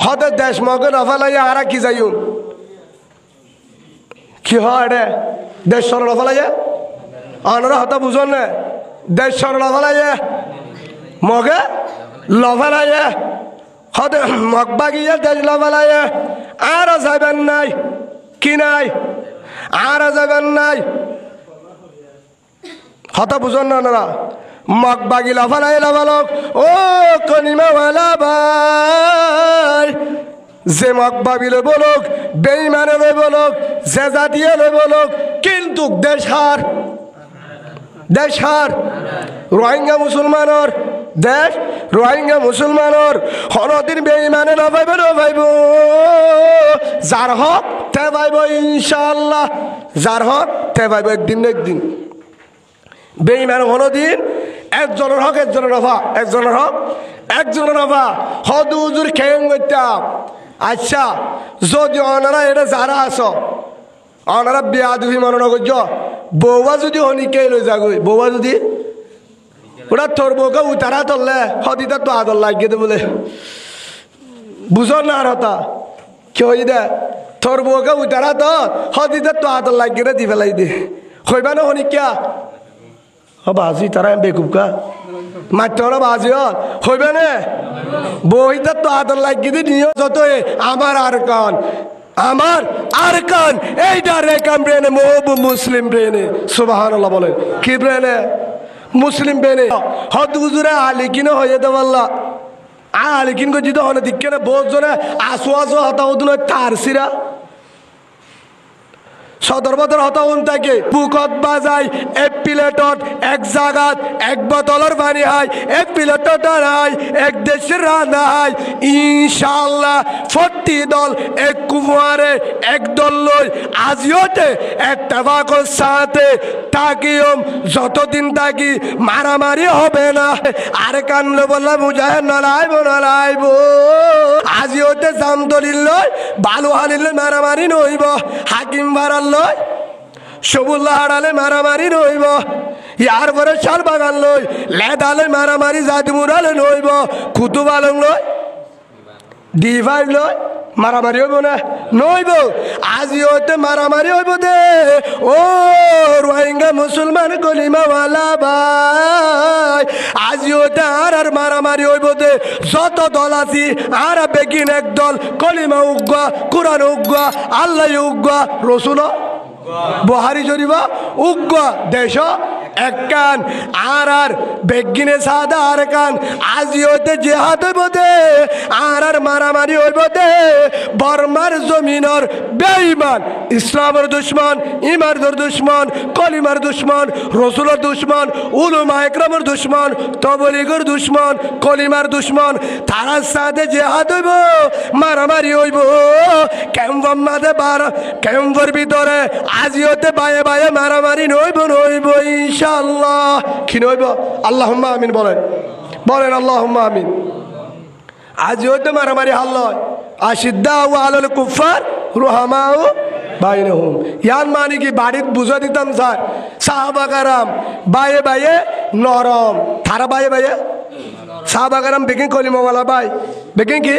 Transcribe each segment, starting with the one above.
হতে দেশ মগে নফালাইয়া আর কি যাইউন কি হয় রে দেশ সর নফালাইয়া আনারা হতা বুঝন না দেশ সর নফালাইয়া মগে লফালাইয়া হতে মগবাগিয়া দেশ লফালাইয়া আর যাবেন নাই কি নাই আর যাবেন নাই হতা বুঝন না ওনারা মগবাগি লফালাই লফালক ও কনিমাওয়ালা ভাই যে মগবাগি লই বলুক বেঈমানে লই বলুক যে জাতীয় লই বলুক কিন্তু দেশ হার রোহিঙ্গা মুসলমানর দেশ রোহিঙ্গা মুসলমানর হনদিন বেঈমানে নভাইব যার হক তে ভাইব ইনশাআল্লাহ যার হক তে ভাইব একদিন বেঈমান হনদিন একজনের হক একজনের হক একজনের নফা হদু হুজুর খেয়ে করতাম আচ্ছা যদি ওনারা এটা যারা আছো ওনারা বেয়াদবি মনে করছ বৌবা যদি হনিকে লই যাগই বৌবা যদি ওরা তোর বউকে উতারা ধরলে হদিতা তো আদর লাগিয়ে দে বলে বুঝো না আর হতা কি হই দে তোর বউকে উতারা তো হদিতা তো আদর লাগিয়ে দি ফেলাই দে হইবা না হনিকা বাজি তারা বেকুবকা মাত্র ওরা বাজি হইবে না বইটা তো আদর লাগিয়ে দি নিয়ে যত আমার আর কান এইটা রেকাম ব্রেনে মহবুব মুসলিম ব্রেনে সুবহানাল্লাহ বলেন কি ব্রেনে মুসলিম ব্রেনে হদ হুজুরে আলিকিন হয়ে দেওয়াল্লা আলিকিন গো জিতো হনে দিকে না বহুত জনে আসো হতা উদুন তার সিরা সদর বদর হতা উন থাকে পুকত বাজাই এক প্লেটত এক জাগাত এক বোতলের পানি হয় এক প্লেটত হয় এক দেশের রান্না হয় ইনশাআল্লাহ 40 দল এক কুমারে এক দল লই আজিওতে ইত্তেফাকর সাথে তাকিয়ম যতদিন তাকি মারামারি হবে না আর কানলে বললা মুজাহিদ নলাইব আজিওতে জামদলিল লই বালু হালিল মারামারি নইব হাকিম ভারাল লই সবুল্লাহ হাড়ালে মারামারি নইব ইয়ার পরে শাল বাগান লই লেদালে মারামারি জাদুমুরালে নইব কুতুব আলম লই D5 লই মারামারি হইব না নইব আজি হইতে মারামারি হইব দে ও রোহিঙ্গা মুসলমান কলিমাওয়ালা ভাই আজি হইতে আর মারামারি হইব দে যত দল আছি আর বেগিন এক দল কলিমা উগ্গা কোরআন উগ্গা আল্লাহ উগ্গা রসুল বুহারি শরীফ উগ্গা দেশ এক কান আর বেগিনে সাদা আর কান আজি হইতে জেহাদ হইব দে আর মারামারি হইব দে বর্মার জমিনর বেঈমান ইসলামের দুশ্মন ইমানের দুশ্মন কলিমার দুশ্মন রসুলের দুশ্মন উলামা ইকরামের দুশ্মন তবলিগের দুশ্মন কলিমার দুশ্মন তার সাথে জেহাদ হইব মারামারি হইব ক্যাম্পের মাঝে ক্যাম্পের ভিতরে আজি হইতে বায়ে মারামারি নইব ইনশাআল্লাহ কি নইব আল্লাহুম্মা আমিন বলেন আল্লাহুম্মা আমিন আজি হইতে মারামারি হাল লয় আশিদ্দাউ আলাল কুফার রুহামাউ বাইনহুম ইয়ান মানে কি বাড়িত বুঝা দিতাম স্যার সাহাবা কারাম বায়ে নরম থারা বায়ে সাহাবা কারাম বেকিং কলিমাওয়ালা ভাই বেকিং কি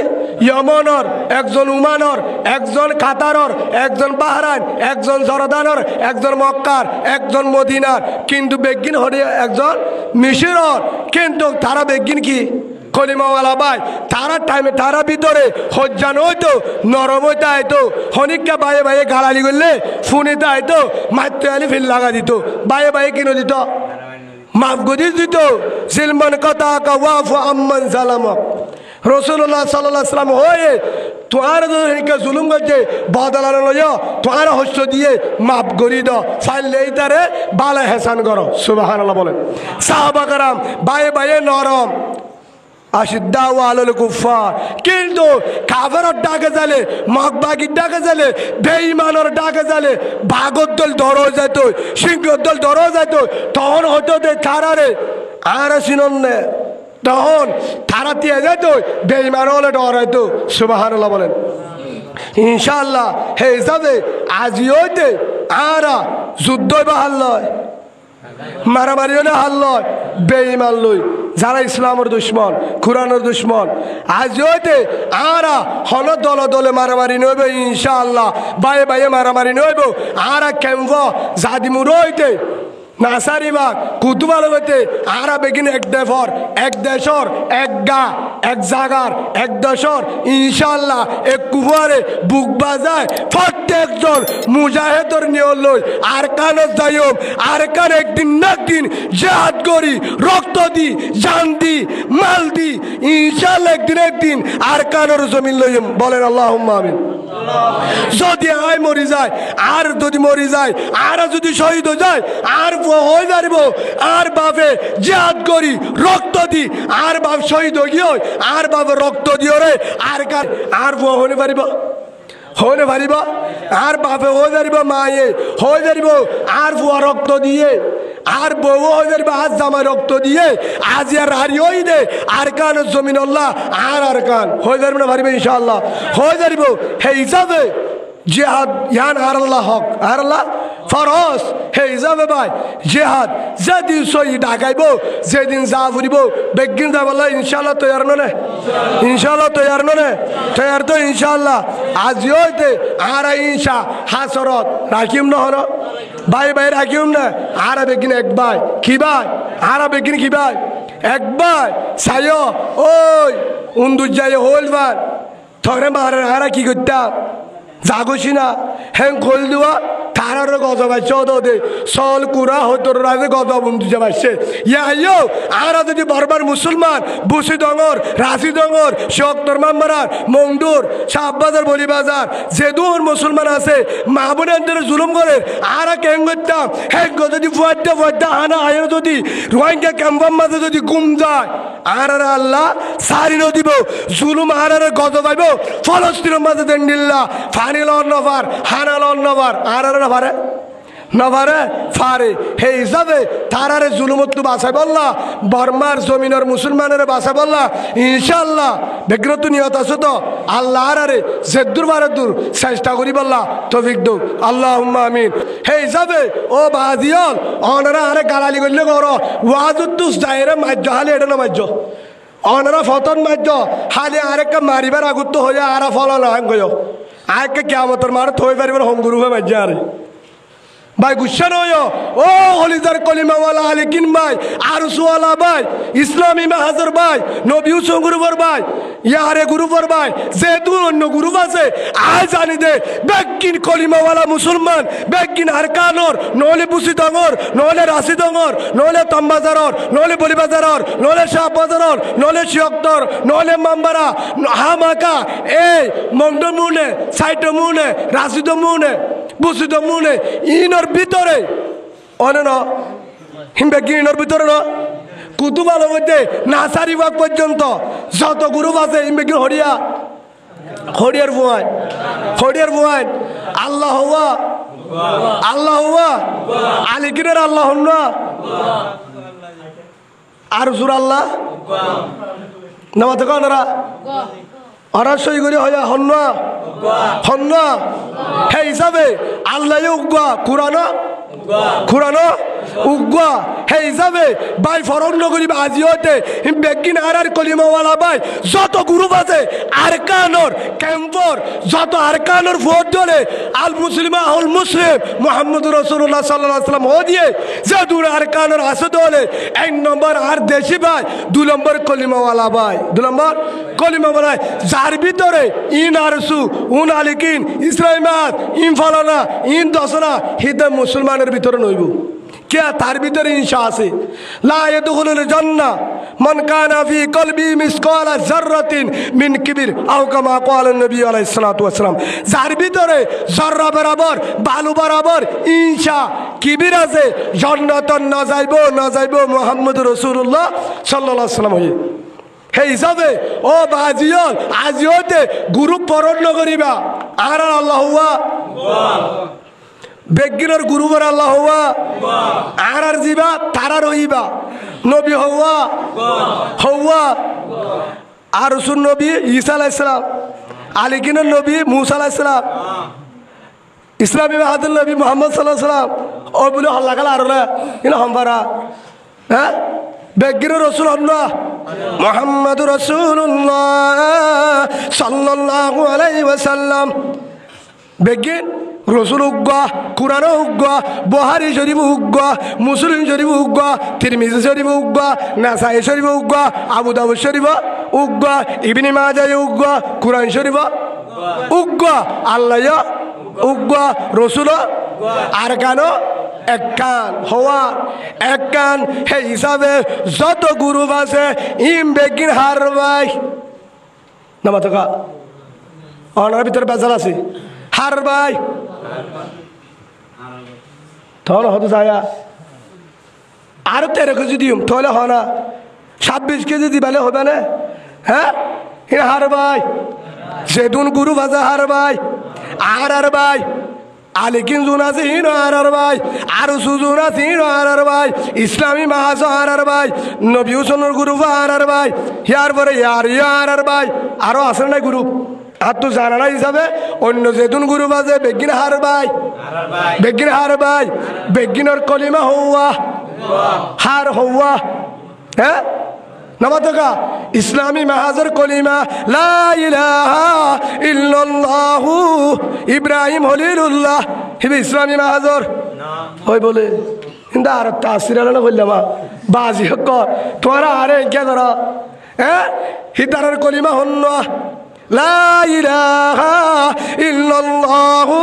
ইয়মনর একজন উমানর একজন কাতারর একজন বাহরাইন একজন জর্দানর একজন মক্কার একজন মদিনার কিন্তু বেগিন হরে একজন মিশরর কিন্তু তারা বেগিন কি কলিমাওয়ালা ভাই তারা টাইমে তারা ভিতরে হজ্জান হইতো নরম হইতে আইতো হনিকা বায়ে গালালি করলে ফোনেতে আইতো মারতে আলি ফিল লাগা দিত বায়ে কিনে দিত মাফ গদি দিত সিলমান কথা ওয়াফু আম্মান জালামক রাসূলুল্লাহ সাল্লাল্লাহু আলাইহি ওয়াসাল্লাম হয়ে তোমার যদি জুলুম করছে বদলানো লয় তোমার হস্ত দিয়ে মাফ করি দাও ফাইলে তারে বালা হেসান করো সুবহানাল্লাহ বলেন সাহাবা کرام বায়ে নরম আশিদ্দাউ আলাল কুফার কিন্তু কাফেরর ডাকে জালে মগবাগির ডাকে জালে বেঈমানের ডাকে জালে ভাগদ্দল ধরো যেত সিংহদ্দল ধরো যেত তখন হতো দে তারারে আর সিনন্নে তখন তারা দিয়ে যেত বেঈমান হলে ডরাইতো সুবহানাল্লাহ বলেন ইনশাআল্লাহ হে হিসাবে আজি হইতে আরা যুদ্ধ বাহাল লয় মারামারি হলে হাল লয় বেঈমান লই যারা ইসলামের দুশ্মন কোরআনের দুশ্মন আজ হইতে আরা হন দলে দলে মারামারি নইব ইনশাআল্লাহ বায়ে বায়ে মারামারি নইব আরা কেমব জাদিমুর হইতে নাসারিবাগ কুতুবাল হইতে আরা বেগিন এক দেফর এক দেশর এক গা এক জাগার এক দেশর ইনশাআল্লাহ এক কুফারে বুক বাজায় প্রত্যেকজন মুজাহিদর নিয়ল লই আর কানত যাইম আর কান একদিন না একদিন জিহাদ করি রক্ত দি জান দি মাল দি ইনশাআল্লাহ একদিন আর কানের জমিন লইম বলেন আল্লাহুম্মা আমিন যদি আয় মরি যায় আর যদি মরি যায় আর যদি শহীদ হয়ে যায় আর হয়ে যাইব আর বাপে জিহাদ করি রক্ত দি আর বাপ শহীদ হয়ে গিয়ে আর বাপে রক্ত দিও রে আর কার আর হনে পারিব হনে পারিব আর বাপে হয়ে যাইব মায়ে হয়ে যাইব আর বুয়া রক্ত দিয়ে আর বউ হয়ে যাইব আজ জামাই রক্ত দিয়ে আজ আর হারি হই দে আর কান জমিন আল্লাহ আর কান হয়ে যাইব না পারিবে ইনশাআল্লাহ হয়ে যাইব হে হিসাবে জিহাদ ইয়ান আর আল্লাহ হক আর আল্লাহ ফরজ হে হিসাবে ভাই জিহাদ যেদিন সই ডাকাইব যেদিন যা ফুরিব বেগিন যাব আল্লাহ ইনশাআল্লাহ তৈয়ার নে ইনশাআল্লাহ তৈয়ার নে তৈয়ার তো ইনশাআল্লাহ আজ হইতে আর ইনশা হাসরত রাখিম না হন ভাই ভাই রাখিম না আর বেগিন এক ভাই কি ভাই আর বেগিন কি ভাই এক ভাই সাইও ওই উন্দুর যাই হল ভাই থরে মারে আর কি করতাম জাগোছি না হ্যাং খোল দেওয়া তারার গজ পাইছে দে সল কুড়া হতর রাজে গজ বন্ধু যে পাইছে ইয়ো আর যদি বারবার মুসলমান বুসি ডঙর রাশি ডঙর শক্তর মাম্বারার মংডুর শাহবাজার বলিবাজার যে দূর মুসলমান আছে মা বোনের জুলুম করে আর কেন করতাম হ্যাঁ যদি ফুয়াটা হানা আয় যদি রোহিঙ্গা ক্যাম্পার মাঝে যদি গুম যায় আর আল্লাহ সারি দিব জুলুম আর গজ পাইব ফলস্তিনের মাঝে দেন্ডিল্লা ফানিল অন্নবার হানাল অন্নবার আর পারে না পারে ফারে হে হিসাবে তারারে জুলুমত বাঁচাই বললা বর্মার জমিনের মুসলমানের বাঁচাই বললা ইনশাআল্লাহ বিগ্রত নিয়ত আছে তো আল্লাহ আরে জেদ্দুর বারদুর চেষ্টা করি বললা তৌফিক দৌ আল্লাহুম্মা আমিন হে হিসাবে ও বাদিয়ল অনারা আরে গালালি করলে কর ওয়াজুদ্দুস দায়রে মাজ্য হালে এটা না মাজ্য অনারা ফতন মাজ্য হালে আরেকটা মারিবার আগুত্ত হয়ে আরা ফল না গয় আরেকটা কিয়ামতের মার থই পারিবার হংগুরু হয়ে মাজ্য আরে ভাই গুসা নয় ও হলিদার কলিমাওয়ালা আলিকিন ভাই আরসুওয়ালা ভাই ইসলামী মাহাজর ভাই নবী হুসেন গুরুবর ভাই ইয়ারে গুরুবর ভাই যেহেতু অন্য গ্রুপ আছে আজ জানি দে বেকিন কলিমাওয়ালা মুসলমান বেকিন আরকানর নহলে বুসি ডঙর নহলে রাশি ডঙর নহলে তম্বাজারর নহলে বলিবাজারর নহলে শাহবাজারর নহলে শিয়ক্তর নহলে মাম্বারা হামাকা এই মংডমুনে সাইটমুনে রাশিদমুনে বুসিদমুনে ইনর ভিতরে অনেন হিমবে গিরিনর ভিতরে না কুতুবালের মধ্যে নাসারি বাগ পর্যন্ত যত গ্রুপ আছে হিমবে গির হরিয়া হরিয়ার ভুয়াই আল্লাহ হুয়া আল্লাহ হুয়া আলিকিনের আল্লাহ না আর হুজুর আল্লাহ নামাতে কানারা অরা সই করে হইয়া হন্না হে হিসাবে আল্লাহ উগ্গা কুরানো উগ্গা হে হিসাবে ভাই ফরন নগরী আজি হতে বেগিন আর কলিমাওয়ালা ভাই যত গ্রুপ আছে আরকানর ক্যাম্পর যত আরকানর ভোট দলে আল মুসলিমা আল মুসলিম মুহাম্মদুর রাসূলুল্লাহ সাল্লাল্লাহু আলাইহি ওয়াসাল্লাম হদিয়ে যে দূর আরকানর আছে দলে এক নম্বর আর দেশি ভাই দুই নম্বর কলিমাওয়ালা ভাই দুই নম্বর কলিমাওয়ালা যার ভিতরে ইন আরসু উন আলিকিন ইসলামাত ইন ফালানা ইন দসনা হিদে মুসলমানের ভিতরে নইব क्या तार भीतर इंशा আছে ला यदखुलुल জান্নাহ মান কানা ফি কলবি মিসকালা যাররাতিন মিন কিবির আও কামা ক্বালা নবী আলাইহিস সালাতু ওয়াস সালাম যার ভিতরে যাররা বরাবর বালু বরাবর ইনশা কিবির আছে জান্নাত না যাইবো মুহাম্মদুর রাসূলুল্লাহ সাল্লাল্লাহু আলাইহি ওয়াসাল্লাম হই হে হিসাবে ও বাজিয়ল আজিওতে গুরু পরণ নগরিবা আর আল্লাহ হুয়া বেগিনর গুরুবর আল্লাহ হওয়া আর জিবা তারা রহিবা নবী হওয়া আর রসুল নবী ঈসা আলাইহিস সালাম আলিকিনের নবী মুসা আলাইহিস সালাম ইসলামী বাহাদুর নবী মুহাম্মদ সাল্লাল্লাহু আলাইহি সাল্লাম ও বলে হল্লা গেল আর কিন্তু হম্বারা হ্যাঁ বেগির রসুল মুহাম্মাদুর রাসূলুল্লাহ সাল্লাল্লাহু আলাইহি ওয়াসাল্লাম বেগিন রসুল উগ্গা কুরআন উগ্গা বুখারী শরীফ উগ্গা মুসলিম শরীফ উগ্গা তিরমিজি শরীফ উগ্গা নাসাই শরীফ উগ্গা আবু দাউদ শরীফ উগ্গা ইবনে মাজাহ উগ্গা কুরআন শরীফ উগ্গা আল্লাহ উগ্গা রসুল আর কেন এক কান হওয়া এক কান হে হিসাবে যত গুরু আছে ইম বেগিন হার ভাই নামা তো কা অনার ভিতরে বেজাল আছে হার ভাই তখন হতো যায়া আরো 13 কেজি দিম তাহলে হয় না 26 কেজি দিবালে হবে না হ্যাঁ হার ভাই যেদুন গুরু ভাজা হার ভাই আর ভাই আলিকিন জুন আছে হিনো আর ভাই আর সুজুন আছে হিনো আর ভাই ইসলামী মাহাজ আর ভাই নবী হুসেনের গুরু আর ভাই ইয়ার পরে ইয়ার আর ভাই আরো আছে না গুরু আর তো জানা না হিসাবে অন্য যেদুন গুরু বাজে বেগিন হার ভাই বেগিন হার ভাই বেগিনের কলিমা হওয়া হার হওয়া হ্যাঁ নামাতকা ইসলামী মাহাজের কলিমা লা ইলাহা ইল্লাল্লাহু ইব্রাহিম খলিলুল্লাহ হিবে ইসলামী মাহাজর হই বলে কিন্তু আর তাসির আলো বললাম বাজি হক তোরা আরে কে ধরা হ্যাঁ হিদারের কলিমা হন্ন লা ইলাহা ইল্লাল্লাহু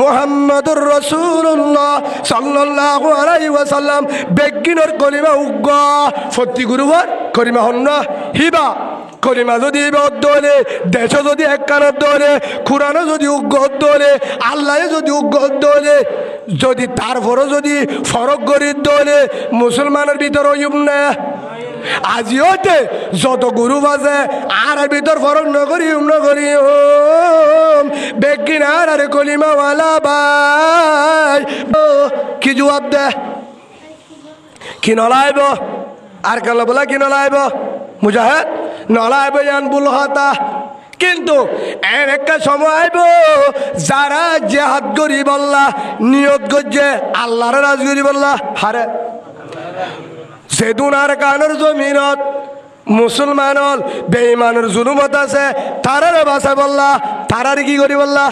মুহাম্মাদুর রাসূলুল্লাহ সাল্লাল্লাহু আলাইহি ওয়াসাল্লাম বেগিনের কলিমা উগ্গা সত্যি গুরুবার কলিমা হন্ন হিবা কলিমা যদি দলে দেশ যদি এক কানত দলে কুরআনও যদি উগ্গ দলে আল্লাহ যদি উগ্গ দলে যদি তারপরও যদি ফরক গরিব দলে মুসলমানের ভিতর ইউম না আজিওতে যত গুরু বাজে আর ভিতর ফরক নগরী বেগিন আর কলিমা ওয়ালা ভাই কি জবাব দে কি নলাইব আর কাল বলা কি নলাইব মুজাহিদ নলাইব ইয়ান বুল হতা কিন্তু এর একটা সময় আইব যারা জিহাদ করি বললা নিয়ত করছে আল্লাহর রাজ করি বললা হারে সেদুন আর কানের জমিনত মুসলমানল বেঈমানের জুলুমত আছে তারারে বাঁচাই বললা তারারে কি করি বললা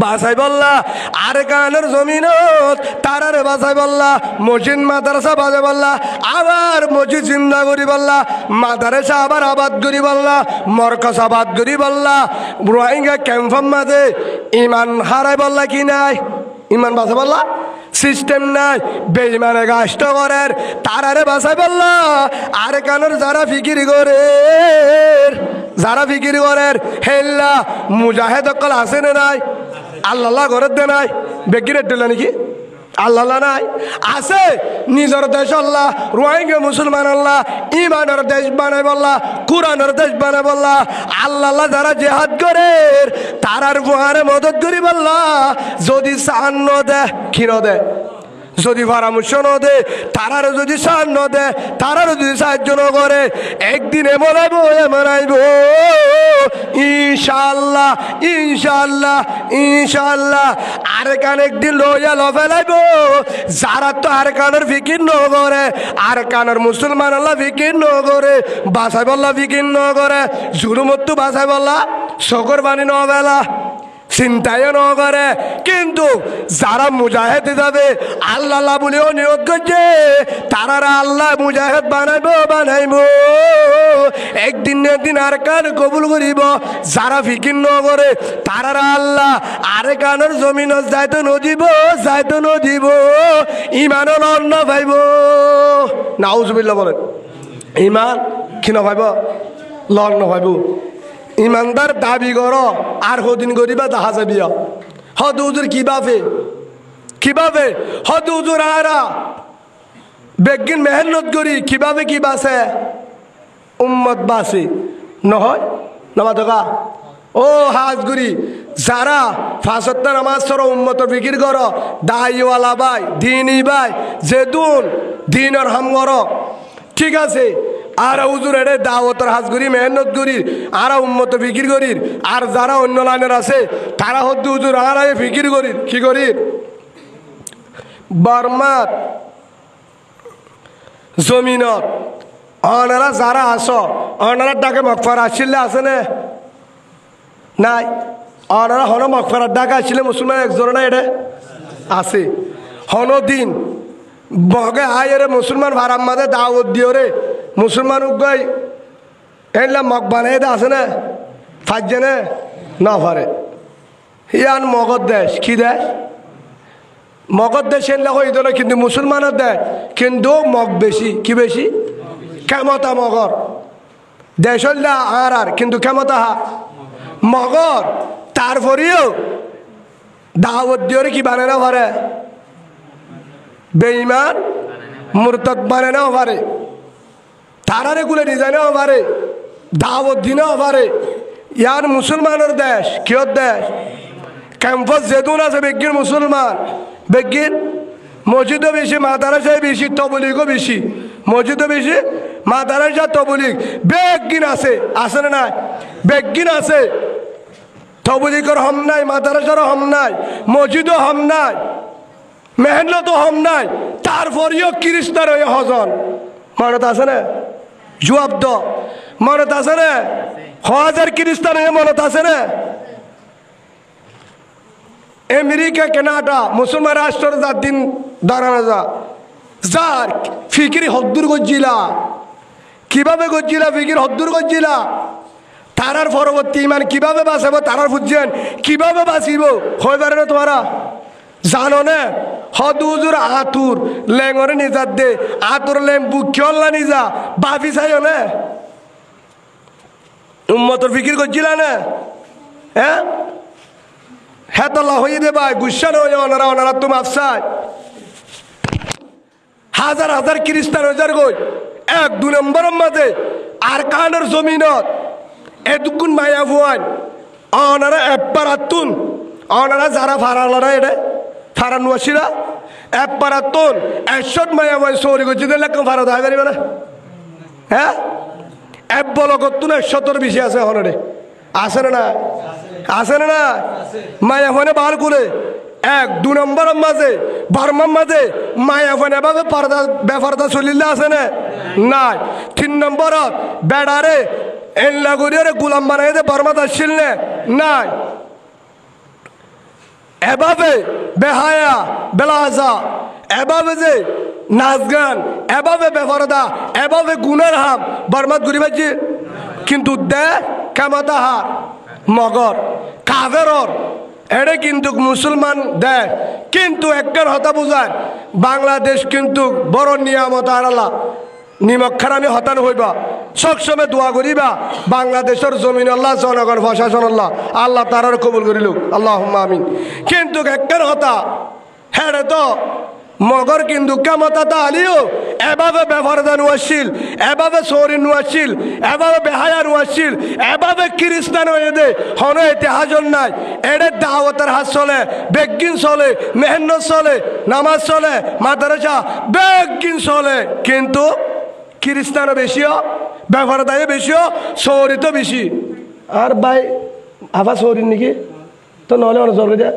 বাঁচাই বললা আর কানের জমিনত তারারে বাঁচাই বললা মসজিদ মাদ্রাসা বাজে বললা আবার মসজিদ জিন্দা করি বললা মাদ্রাসা আবার আবাদ করি বললা মরকজ আবাদ করি বললা রোহিঙ্গা ক্যাম্পের মাঝে ইমান হারাই বললা কি নাই ইমান বাঁচাই বললা সিস্টেম নাই বেঈমানে গাছটা করেন তারারে বাঁচাই বললা আর কানের যারা ফিকির করে হেল্লা মুজাহেদ অকল আছে না নাই আল্লাহ ঘরের দে নাই বেগিরের দিলে নাকি আল্লাহ নাই আছে নিজের দেশ আল্লাহ রোহিঙ্গা মুসলমান আল্লাহ ইমানের দেশ বানাই বললা কুরআনের দেশ বানাই বললা আল্লাহ যারা জিহাদ করে তারার বুহারে মদত করি বললা যদি সান ন দে কি ন দে যদি পরামর্শ ন দে তারার যদি সান ন দে তারার যদি সাহায্য ন করে একদিন এমন আইব ইনশাআল্লাহ ইনশাআল্লাহ ইনশাআল্লাহ আর কান একদিন লইয়া লফেলাইব যারা তো আর কানের ফিকির ন করে আর কানের মুসলমান আল্লাহ ফিকির ন করে বাসাই বল্লা ফিকির ন করে জুলুমত্তু বাসাই বল্লা শকর বাণী ন বেলা চিন্তায় ন করে কিন্তু যারা মুজাহিদ যাবে আল্লাহ বলেও নিয়োগ করছে তারা আল্লাহ মুজাহিদ বানাইব একদিন না একদিন আর কান কবুল করিব যারা ফিকির ন করে তারা আল্লাহ আর কানের জমিন যাইতো নদীব ইমানও লড় পাইব নাউজুবিল্লাহ বলেন ইমান কি নভাইব লড় নভাইব ইমানদার দাবি কর আর হদিন করিবা দেখা যাবিয়া হদ হুজুর কিভাবে হদ হুজুর আরা বেগিন মেহনত করি কিভাবে কি বাসে উম্মত বাসে নহয় নবা দোকা ও হাজগুড়ি যারা ফাঁসত্তা নামাজ সর উম্মত ফিকির কর দাইওয়ালা ভাই দিনী ভাই যেদুন দিনের হাম কর ঠিক আছে আর হুজুর এর দাওয়াতের হাজ করি মেহনত করি আর উম্মত ফিকির করি আর যারা অন্য লাইনের আছে তারা হচ্ছে হুজুর আর ফিকির করি কি করি বর্মাত জমিনত অনারা যারা আস অনারার ডাকে মকফারা আসলে আছে না নাই অনারা হন মকফারার ডাকে আসলে মুসলমান একজন না এটা আছে হন দিন বগে আয় রে মুসলমান ভাড়ার মাঝে দাওয়াত দিও রে মুসলমান উগাই এলা মগ বানাই দে আছে না ফাজছে না পারে ইয়ান মগধ দেশ কি দেশ মগধ দেশ এলা হয়ে দিল কিন্তু মুসলমানের দেশ কিন্তু মগ বেশি কি বেশি ক্ষমতা মগর দেশ আর কিন্তু ক্ষমতা হা মগর তারপরেও দাওয়াত দিও রে কি বানায় না পারে বেঈমান মুরতাদ বানায় না পারে তারারে গুলো ডিজাইনও পারে দাওয়াত দিনও পারে ইয়ার মুসলমানের দেশ কিয়র দেশ ক্যাম্পাস যেতুন আছে বেগিন মুসলমান বেগিন মসজিদও বেশি মাদ্রাসায় বেশি তবলিগও বেশি মসজিদও বেশি মাদ্রাসা তবলিগ বেগিন আছে আছে না নাই বেগিন আছে তবলিগের হম নাই মাদ্রাসারও হম নাই মসজিদও হম নাই মেহনতও হম নাই তারপরেও খ্রিস্টান হয়ে হজন মনত আছে না জবাব দ মনত আছে না হাজার খ্রিস্টান হয়ে মনত আছে না আমেরিকা কানাডা মুসলমান রাষ্ট্রের যার দিন দাঁড়ানো যার ফিকির হদ্দুর গজ্জিলা কিভাবে গজ্জিলা ফিকির হদ্দুর গজ্জিলা তারার পরবর্তী ইমান কিভাবে বাঁচাবো তারার বুঝছেন কিভাবে বাঁচিব হয়ে পারে না তোমারা জানো না হদুজুর আতুর লেঙরে নিজার দে আতুর লেং বুকিয়ল্লা নিজা বাপি চাইও না উম্মতর ফিকির করছিলা না হ্যাঁ হেতলা হয়ে দে ভাই গুসান হয়ে ওনারা ওনারা তুমি আফসায় হাজার হাজার খ্রিস্টান হাজার গই এক দু নম্বরের মাঝে আর কানের জমিনত এদুকুন মায়া ভুয়ান ওনারা একবার আতুন ওনারা যারা ফারালারা এটা ফারান ওয়াসিরা একবার আতুন একশত মায়া ভুয়ান সৌরি করছি দিলে কেউ ফারা দেখা পারিবে না হ্যাঁ এক বল করতুন 100 বেশি আছে হনরে আছে না আছে না মায়া ফোনে বার করে এক দু নম্বরের মাঝে বার্মার মাঝে মায়া ফোনে এভাবে পর্দা বেপর্দা চলিলে আছে না নাই 3 নম্বরত বেড়ারে এল্লা করিয়ারে গোলাম বানাই দে বার্মাত আসছিল নাই এভাবে বেহায়া বেলাজা এভাবে যে নাচ গান এভাবে বেপরদা এভাবে গুণের হাম বরমাত ঘুরি পাচ্ছি কিন্তু দে কামাতা হার মগর কাভেরর এটা কিন্তু মুসলমান দেয় কিন্তু একটার হতা বুঝায় বাংলাদেশ কিন্তু বড় নিয়ামত আড়ালা নিমক খারামি হতান হইবা সবসময় দোয়া করিবা বাংলাদেশের জমিন আল্লাহ জনগণ প্রশাসন আল্লাহ আল্লাহ তারার কবুল করিলুক আল্লাহ আমিন কিন্তু একটার হতা হ্যাঁ তো মগর কিন্তু কামতা আলিও এভাবে ব্যবহারদা নুয়াছিল এভাবে সৌরি নুয়াছিল এভাবে বেহায়া নুয়াছিল এভাবে খ্রিস্টান হয়ে দে হন ইতিহাসন নাই এর দাওয়াতের হাত চলে বেগিন চলে মেহনত চলে নামাজ চলে মাদ্রাসা বেগিন চলে কিন্তু খ্রিস্টানও বেশিও ব্যবহারদায় বেশিও সৌরি তো বেশি আর ভাই আবার সৌরি নাকি তো নহলে অনেক জল দেয়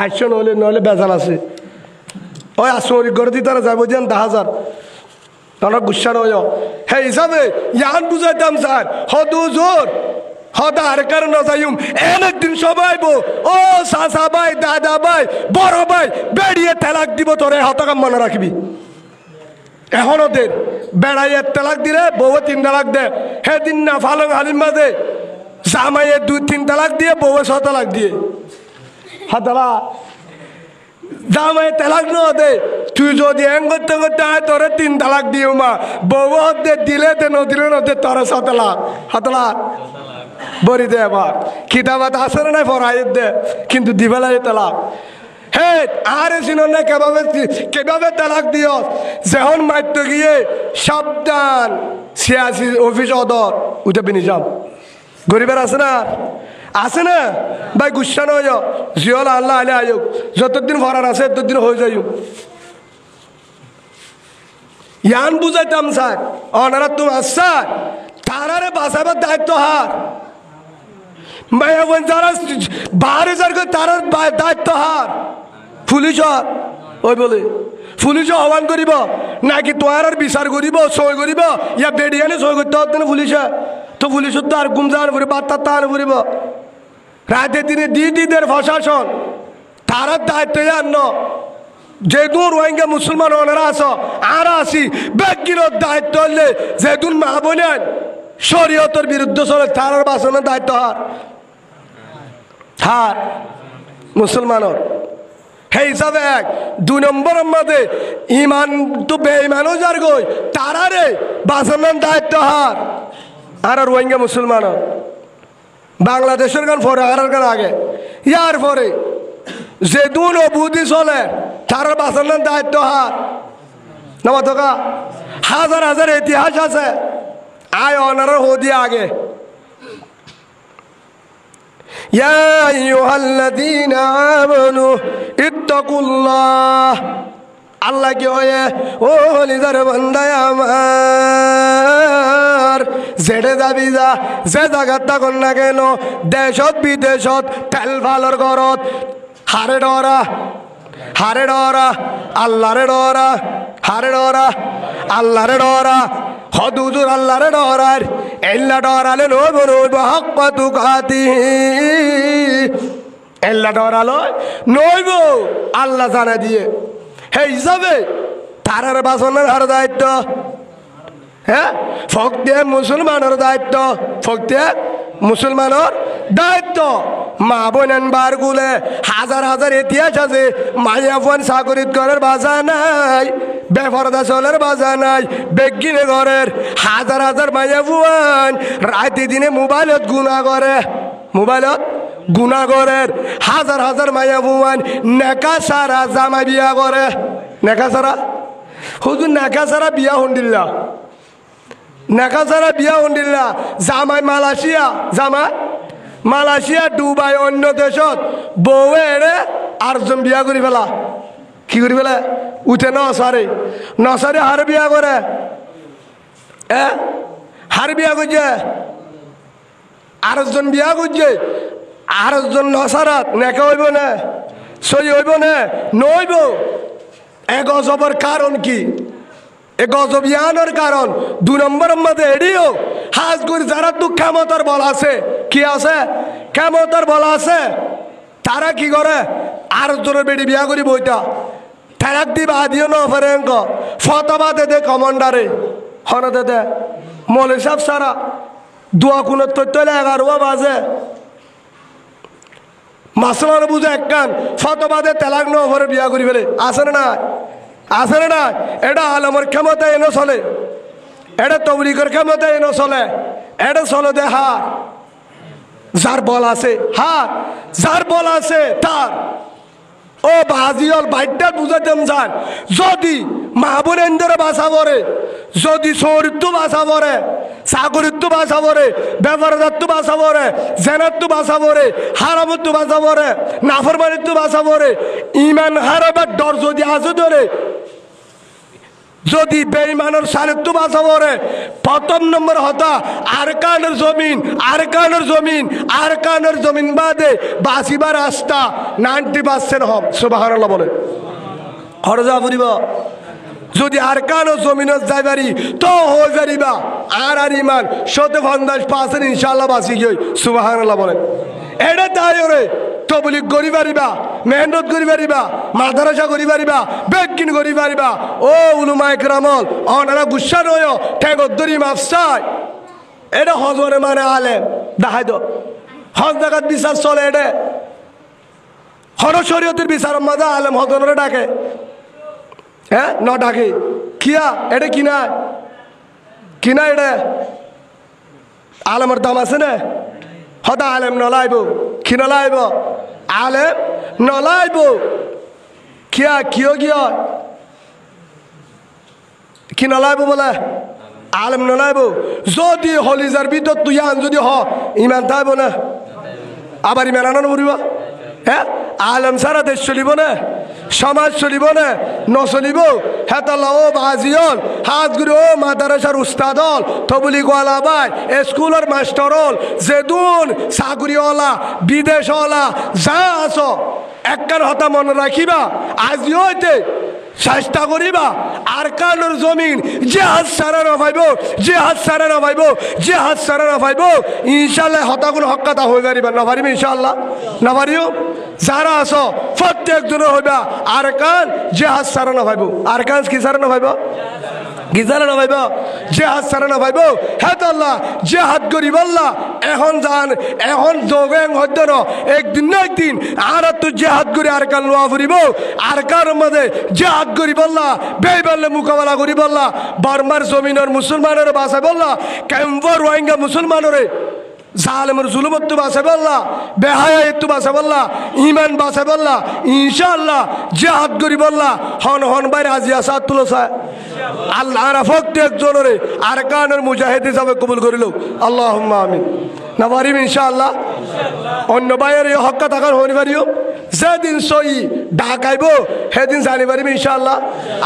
আসছো নহলে নহলে বেজাল আছে ওই আসরি করে দিতে যাবো যেন 10,000 তোমরা গুসান হয়ে হে হিসাবে ইয়ান বুঝাইতাম স্যার হদু জোর হদা আর কারণ যাইম একদিন সবাই বো ও চাচা ভাই দাদা ভাই বড় ভাই বেড়িয়ে তেলাক দিব তোরে হতকাম মনে রাখবি এখন ওদের বেড়াইয়ে তেলাক দিলে বউ 3 তালাক দে হে দিন না ফালং হালিম মাঝে জামাইয়ে 2-3 তালাক দিয়ে বউ 6 তালাক দিয়ে হাতলা জামাই তালাক ন দে তুই যদি এং করতে করতে হয় তোরে 3 তালাক দিও মা বউ দে দিলে দে নদিলে ন দে তোরে 6 তালাক হাতলা বরি দে আবার কিতাবাত আছে না পড়াই দে কিন্তু দিবেলাই তালাক হে আরে শুনো না কেভাবে তালাক দিও যখন মারতে গিয়ে সাবধান সিয়াসি অফিস অদর উঠে বিনি যাম গরিবের আছে না ভাই গুসান হয়ে যাও জিওল আল্লাহ আলে আয়োগ যতদিন ভরার আছে ততদিন হয়ে যাই ইয়ান বুঝাইতাম স্যার ওনারা তুমি স্যার তারারে বাঁচাবার দায়িত্ব হার মায়া বোন যারা 12,000 করে তারার দায়িত্ব হার পুলিশর ওই বলে পুলিশে আহ্বান করিব নাকি তোয়ার বিচার করিব সই করিব ইয়া বেডিয়ানে সই করতে হতো না পুলিশে তো পুলিশের তো আর গুম যাওয়ার ফুরিব বার্তা তার ফুরিব রাতে দিনে ডিউটিদের প্রশাসন তারা দায়িত্ব আন যেহেতু রোহিঙ্গা মুসলমান ওনারা আছো আর আসি ব্যক্তির দায়িত্ব হলে যেহেতু মা বোনেন শরীয়তের বিরুদ্ধে চলে তার বাঁচানোর দায়িত্ব হার মুসলমানের সেই হিসাবে এক 2 নম্বরের মধ্যে ইমান তো বেঈমানও যার গই তারারে বাঁচানোর দায়িত্ব হার আর রোহিঙ্গা মুসলমানের বাংলাদেশের গান পরে আর গান আগে ইয়ার পরে যে দুন বুদ্ধি চলে তার বাঁচানোর দায়িত্ব হার নমতকা হাজার হাজার ইতিহাস আছে আয় অনার হদি আগে ইয়া আইয়ুহাল্লাযীনা আমানু ইত্তাকুল্লাহ আল্লাহ কি হয় ও লিজার বান্দায় আমার যেতে যাবি যা যে জায়গাত থাকুন না কেন দেশত বিদেশত তেল ভালোর ঘরত হারে ডরা আল্লাহরে ডরা হারে ডরা আল্লাহরে ডরা হদুজুর আল্লাহরে ডরার এল্লা ডরালে নইব নইব হক পাতু খাতি এল্লা ডরালো নইব আল্লাহ জানা দিয়ে সেই হিসাবে তারার বাসনের আর দায়িত্ব হ্যাঁ ফক্তে মুসলমানের দায়িত্ব ফক্তে মুসলমানের দায়িত্ব মা বোনেন বার গুলে হাজার হাজার ইতিহাস আছে মাইয়া ফোন চাকরিত ঘরের বাজা নাই বেফরদা চলের বাজা নাই বেগিনে ঘরের হাজার হাজার মাইয়া ফোন রাতে দিনে মোবাইলত গুণা করে হাজার হাজার মাইয়া ফোন নেকা সারা জামাই বিয়া করে নেকা সারা হুজুর নেকা সারা বিয়া হন্ডিল্লা নেকা সারা বিয়া হন্ডিল্লা জামাই মালয়েশিয়া দুবাই অন্য দেশত বউয়ে এড়ে আরজন বিয়া করি ফেলা কি করি ফেলে উঠে নসারে হার বিয়া করে হার বিয়া করছে আরজন বিয়া করছে আরজন নসারাত নেকা হইব না সই হইব না নইব এ গজবের কারণ কি এ গজবিয়ানোর কারণ 2 নম্বরের মধ্যে এডিও হাজ করে যারা তো ক্ষমতার বল আছে কি আছে ক্ষমতার বল আছে তারা কি করে আর জোরের বেড়ি বিয়া করি বইটা ফেরাক দি বাদিও ন ফেরেঙ্ক ফতবা দে কমান্ডারে হন দে মৌলী সাহেব সারা দোয়া কোনো তৈলে 11 বাজে মাসলার বুঝে এক কান ফতবাদে তেলাক ন ফরে বিয়া করি ফেলে আসে না এটা আলমের ক্ষমতা এনে চলে এটা তবলিগের ক্ষমতা এনে চলে এটা চলে দে যার বল আছে যার বল আছে তার ও বাজিল বাইটা বুঝাতেম যান যদি মাহবুর এন্দরে বাসা পড়ে যদি শরীরতো বাসা পড়ে চাকরিতো বাসা পড়ে ব্যবহারদারতো বাসা পড়ে জেনারতো বাসা পড়ে হারামতো বাসা পড়ে নাফরমানিতো বাসা পড়ে ইমান হারাবার ডর যদি আছে ধরে যদি বেঈমানের সালেতো বাসা পড়ে প্রথম নম্বর হতা আরকানের জমিন বাদে বাসিবার রাস্তা 90% হব সুবহানাল্লাহ বলে হরজা পড়িব যদি আরকানের জমিনত যাইবারি তো হয়ে যারিবা আর ইমান 50% ইনশাআল্লাহ বাসি গই সুবহানাল্লাহ বলে এটা তাই রে তবলিগ করি পারিবা মেহনত করি পারিবা মাদ্রাসা করি পারিবা বেকিন করি পারিবা ও উলুমা ইকরামল অনারা গুসা নয় ঠেগত ধরি মাফসাই এটা হজরে মানে আলেম দেখাই তো হজ জায়গাত বিচার চলে এটা হর শরীয়তের বিচার মাঝে আলেম হজরে ডাকে হ্যাঁ ন ডাকে কিয়া এটা কিনা এটা আলেমের দাম আছে না হদা আলেম নলাইব কি নলাইব আলেম নলাইব কিয়া কিয় কি নলাইব বলে আলেম নলাইব যদি হলিজার ভিতর তুই আন যদি ইমান থাকব না আবার ইমান আনানো মরিব হ্যাঁ আলেম সারা দেশ চলিব না সমাজ চলিব না নচলিব হেতালা ও বাজিয়ল হাত গুড়ি ও মাদ্রাসার উস্তাদ হল তবলি গোয়ালা ভাই স্কুলের মাস্টার হল যেদুন চাকরিওয়ালা বিদেশওয়ালা যা আছো একখান হতা মনে রাখিবা আজিও হইতে চেষ্টা করিবা আর কানোর জমিন যে হাত সারা না পাইব যে হাত সারা না পাইব যে হাত সারা না পাইব ইনশাল্লাহ হতাগুলো হকাতা হয়ে পারিবা না পারিবে ইনশাল্লাহ না পারিও যারা আছো প্রত্যেকজনের হইবা আর কান যে হাত সারা না পাইব আর কান কি সারা না পাইব কি সারা না পাইব যে হাত সারা না পাইব হ্যাঁ আল্লাহ যে হাত গরিব আল্লাহ এখন যান এখন যোগেন হইত না একদিন না একদিন আর তো যে হাত গড়ি আর কান লোয়া ফুরিব আর কার মধ্যে যে হাত গরিব আল্লাহ বেই বললে মোকাবেলা করিব আল্লাহ বার্মার জমিনের মুসলমানের বাসা বললা কেমন রোহিঙ্গা মুসলমানের জালেমের জুলুমত বাঁচাবে আল্লাহ বেহায়াত বাঁচাবে আল্লাহ ইমান বাঁচাবে আল্লাহ ইনশাআল্লাহ জিহাদ করি বললা হন হন বাইরে আজি আসাদ তুলসা আল্লাহ আর প্রত্যেকজনের আর কানের মুজাহিদ হিসাবে কবুল করিল আল্লাহুম্মা আমিন না পারিম ইনশাআল্লাহ অন্য বাইরের এই হক্কা থাকার হনি পারিও যেদিন সই ঢাকাইব সেদিন জানি পারিম ইনশাআল্লাহ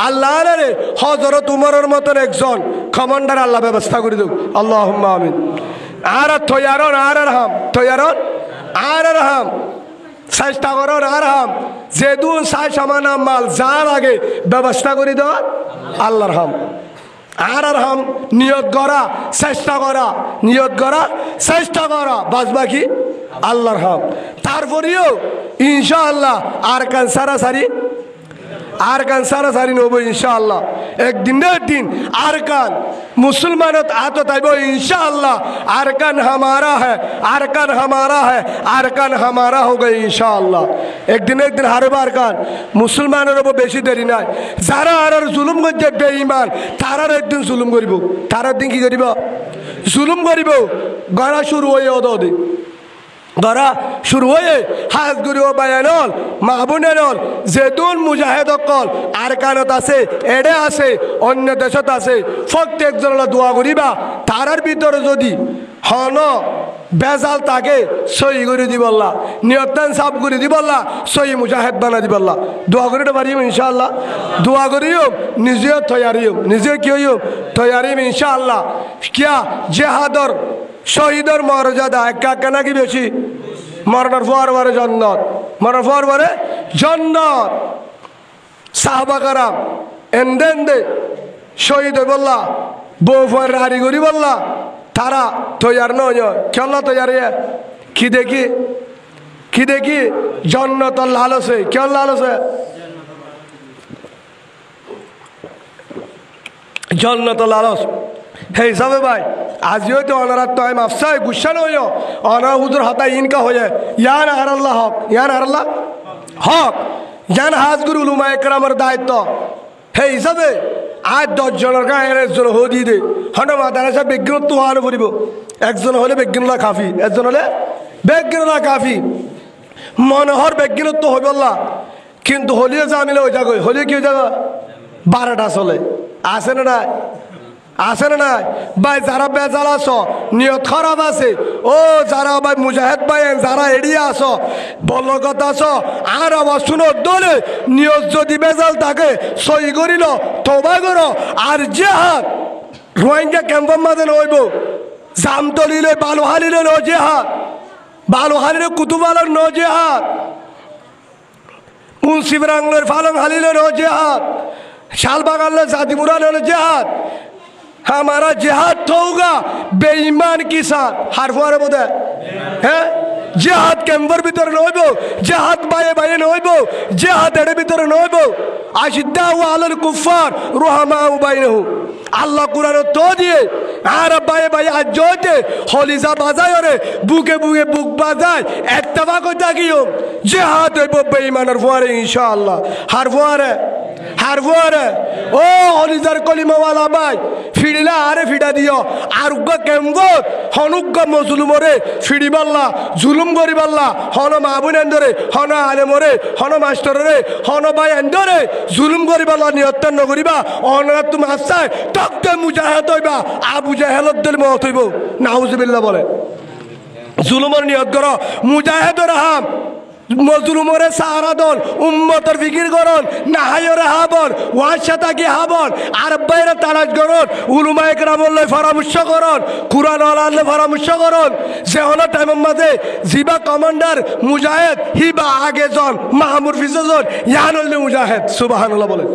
আল্লাহ রে হজরত উমরের মতন একজন কমান্ডার আল্লাহ ব্যবস্থা করে দেব আল্লাহুম্মা আমিন আর তৈয়ারন আর হাম তৈয়ারন আর হাম চেষ্টা করন আর হাম যেদুন সাই সামানা মাল যার আগে ব্যবস্থা করে দেওয়া আল্লাহর হাম আর হাম নিয়ত করা চেষ্টা করা নিয়ত করা চেষ্টা করা বাস বাকি আল্লাহর হাম তারপরেও ইনশাআল্লাহ আর কান সারাসারি আর কান সারাসারি নব ইনশাআল্লাহ একদিন না একদিন আর কান मुसलमानत आतो ताइबो इंशाअल्लाह अरकान हमारा है अरकान हमारा है अरकान हमारा हो गए इंशाअल्लाह एक दिन हारे अरकान मुसलमानेर उपর बेशी देरी নাই যারা আর জুলুম করতে বেঈমান তারার একদিন জুলুম করিব তারার দিন কি করিব জুলুম করিব গড়া শুরু হয়ে ওদে গড়া শুরু হয়ে হাজ গুরু বায়ানল মাহবুনেরল যেতুন মুজাহিদ কল আরকানত আছে এডে আছে অন্য দেশত আছে প্রত্যেকজনলা দোয়া করিবা তারার ভিতরে যদি হন বেজাল তাকে সহি করে দিবল্লা নিয়তান সাফ করে দিবল্লা সহি মুজাহিদ বানা দিবল্লা দোয়া করিতে পারিম ইনশাআল্লাহ দোয়া করিও নিজে তৈয়ারিও নিজে কি হইও তৈয়ারিম ইনশাআল্লাহ কিয়া জিহাদর শহীদর মর্যাদা একা নাকি বেশি মরণের পরে জান্নাত মরণের পরে জান্নাত সাহাবা কারাম এন্ডে শহীদ বললা বউ ফর রারি করি বললা তারা তৈয়ার নয় কেলা তৈয়ার কি দেখি জান্নাত লালসে কেন লালসে জান্নাত লালস হে হিসাবে ভাই আজিও তো অনারাত তো আমি আফসাই গুসা নয় অনার হুজুর হাতা ইনকা হয়ে ইয়ান হারাল্লাহ হক ইয়ান হারাল্লাহ হক ইয়ান হাজগুরু উলুমা একরামের দায়িত্ব হে হিসাবে আজ 10 জনের গায়ে একজন হদি দে হন মাদ্রাসা বিজ্ঞানত্ব হওয়ানো পড়িব একজন হলে বিজ্ঞানলা কাফি একজন হলে বিজ্ঞানলা কাফি মনোহর বিজ্ঞানত্ব হইব আল্লাহ কিন্তু হলিও জামিলে ওই জায়গায় হলিও কি জায়গা 12টা চলে আছে না নাই আছে না নাই ভাই যারা বেজাল আছো নিয়ত খারাপ আছে ও যারা ভাই মুজাহিদ ভাই যারা এড়িয়ে আছো বল কথা আছো আর আবার শুনো দলে নিয়ত যদি বেজাল থাকে সই করিল তওবা করো আর জিহাদ রোহিঙ্গা ক্যাম্পের মাঝে নইব জামতলিলে বালুহালিলে ন জিহাদ বালুহালিলে কুতুবালের ন জিহাদ মুন্সিবরাংলের ফালং হালিলে ন জিহাদ শালবাগালের জাতিমুরান জিহাদ हमारा जिहाद तो होगा बेईमान के साथ हर फुआरे बोधे हैं जिहाद कैंबर भीतर नोइबो जिहाद बाये बाये नोइबो जिहाद एडे भीतर नोइबो आशिद्दाउ अलल कुफ्फार रुहमाउ बैनहु আল্লাহ কুরআনে তো দিয়ে আর বায়ে বায়ে আজ জোতে হলিজা বাজায় রে বুকে বুকে বুক বাজায় ইত্তেফাক হইতা কিও জিহাদ হইব বেঈমানের ফুয়ারে ইনশাআল্লাহ হার ফুয়ারে ও হলিজার কলিমাওয়ালা ভাই ফিড়িলা আরে ফিডা দিও আর উগ্গ কেমগো হনুগ্গ মজলুমরে ফিড়িবাল্লা জুলুম করিবাল্লা হন মাহবুন এন্দরে হন আলেমরে হন মাস্টাররে হন ভাই এন্দরে জুলুম করিবাল্লা নিয়ত্তন নকরিবা অনরা তুমি আসায় তক্তে মুজাহিদ হইবা আবু জাহেলত দিল মত হইব নাউজুবিল্লাহ বলে জুলুমের নিয়ত করো মুজাহিদর হাম মজলুমরে সাহারা দন উম্মতর ফিকির করন নাহায়রে হাবন ওয়াশা কি হাবন আর বাইরে তালাশ করন উলুমা একরামুল্লাহ পরামর্শ করন কুরআন আল্লাহ পরামর্শ করন যে হলো টাইমের মাঝে জিবা কমান্ডার মুজাহিদ হিবা আগে জন মাহমুদ ফিজজন ইয়ানুল মুজাহিদ সুবহানাল্লাহ বলেন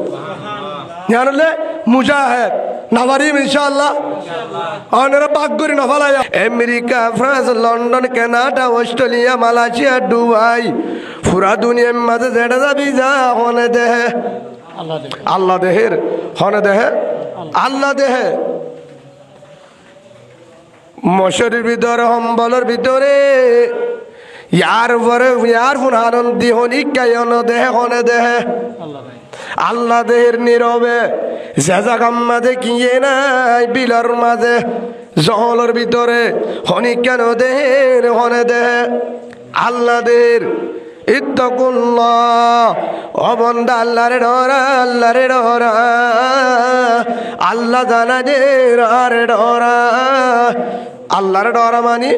ইয়ানুল মুজাহিদ নাবারিম ইনশাআল্লাহ অনরা বাগগুরি নফালায়া America France London Canada Australia Malaysia Dubai পুরা দুনিয়ার মাঝে যেটা যাবি যা হনে দেহে আল্লাহ দেহের হনে দেহে আল্লাহ দেহে মশরির ভিতরে হম্বলের ভিতরে ইয়ার পরে ইয়ার ফুন আনন্দি হনিকায়ন দেহে হনে দেহে আল্লাহ দেহের নীরবে জেজা গাম মাঝে কিয়ে নাই বিলার মাঝে জহলের ভিতরে হনিকান দেহের হনে দেহে আল্লাহ দেহের ইত্তাকুল্লাহ ও বান্দা আল্লাহরে ডরা আল্লাহরে ডরা আল্লাহ জানা যে আরে ডরা আল্লাহরে ডরা মানে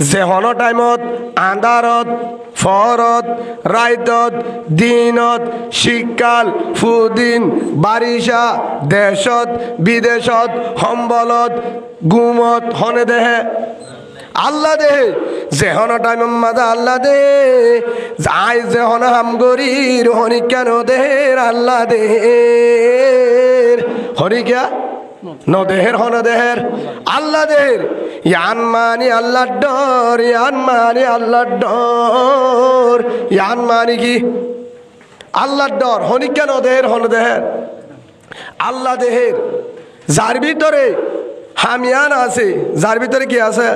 যে হন টাইমত আন্ধারত ফরত রাইতত দিনত শীতকাল ফুদিন বারিশা দেশত বিদেশত সম্বলত গুমত হনে দেহে আল্লাহ দে যে হন টাইম মাঝে আল্লাহ দে যাই যে হন হামগরির হনি কেন দেহের আল্লাহ দেহের হরি কে নদেহের হন দেহের আল্লাহ দেহের ইয়ান মানি আল্লাহ ডর ইয়ান মানি আল্লাহ ডর ইয়ান মানি কি আল্লাহ ডর হনি কেন দেহের হন দেহের আল্লাহ দেহের যার ভিতরে হামিয়ান আছে যার ভিতরে কি আছে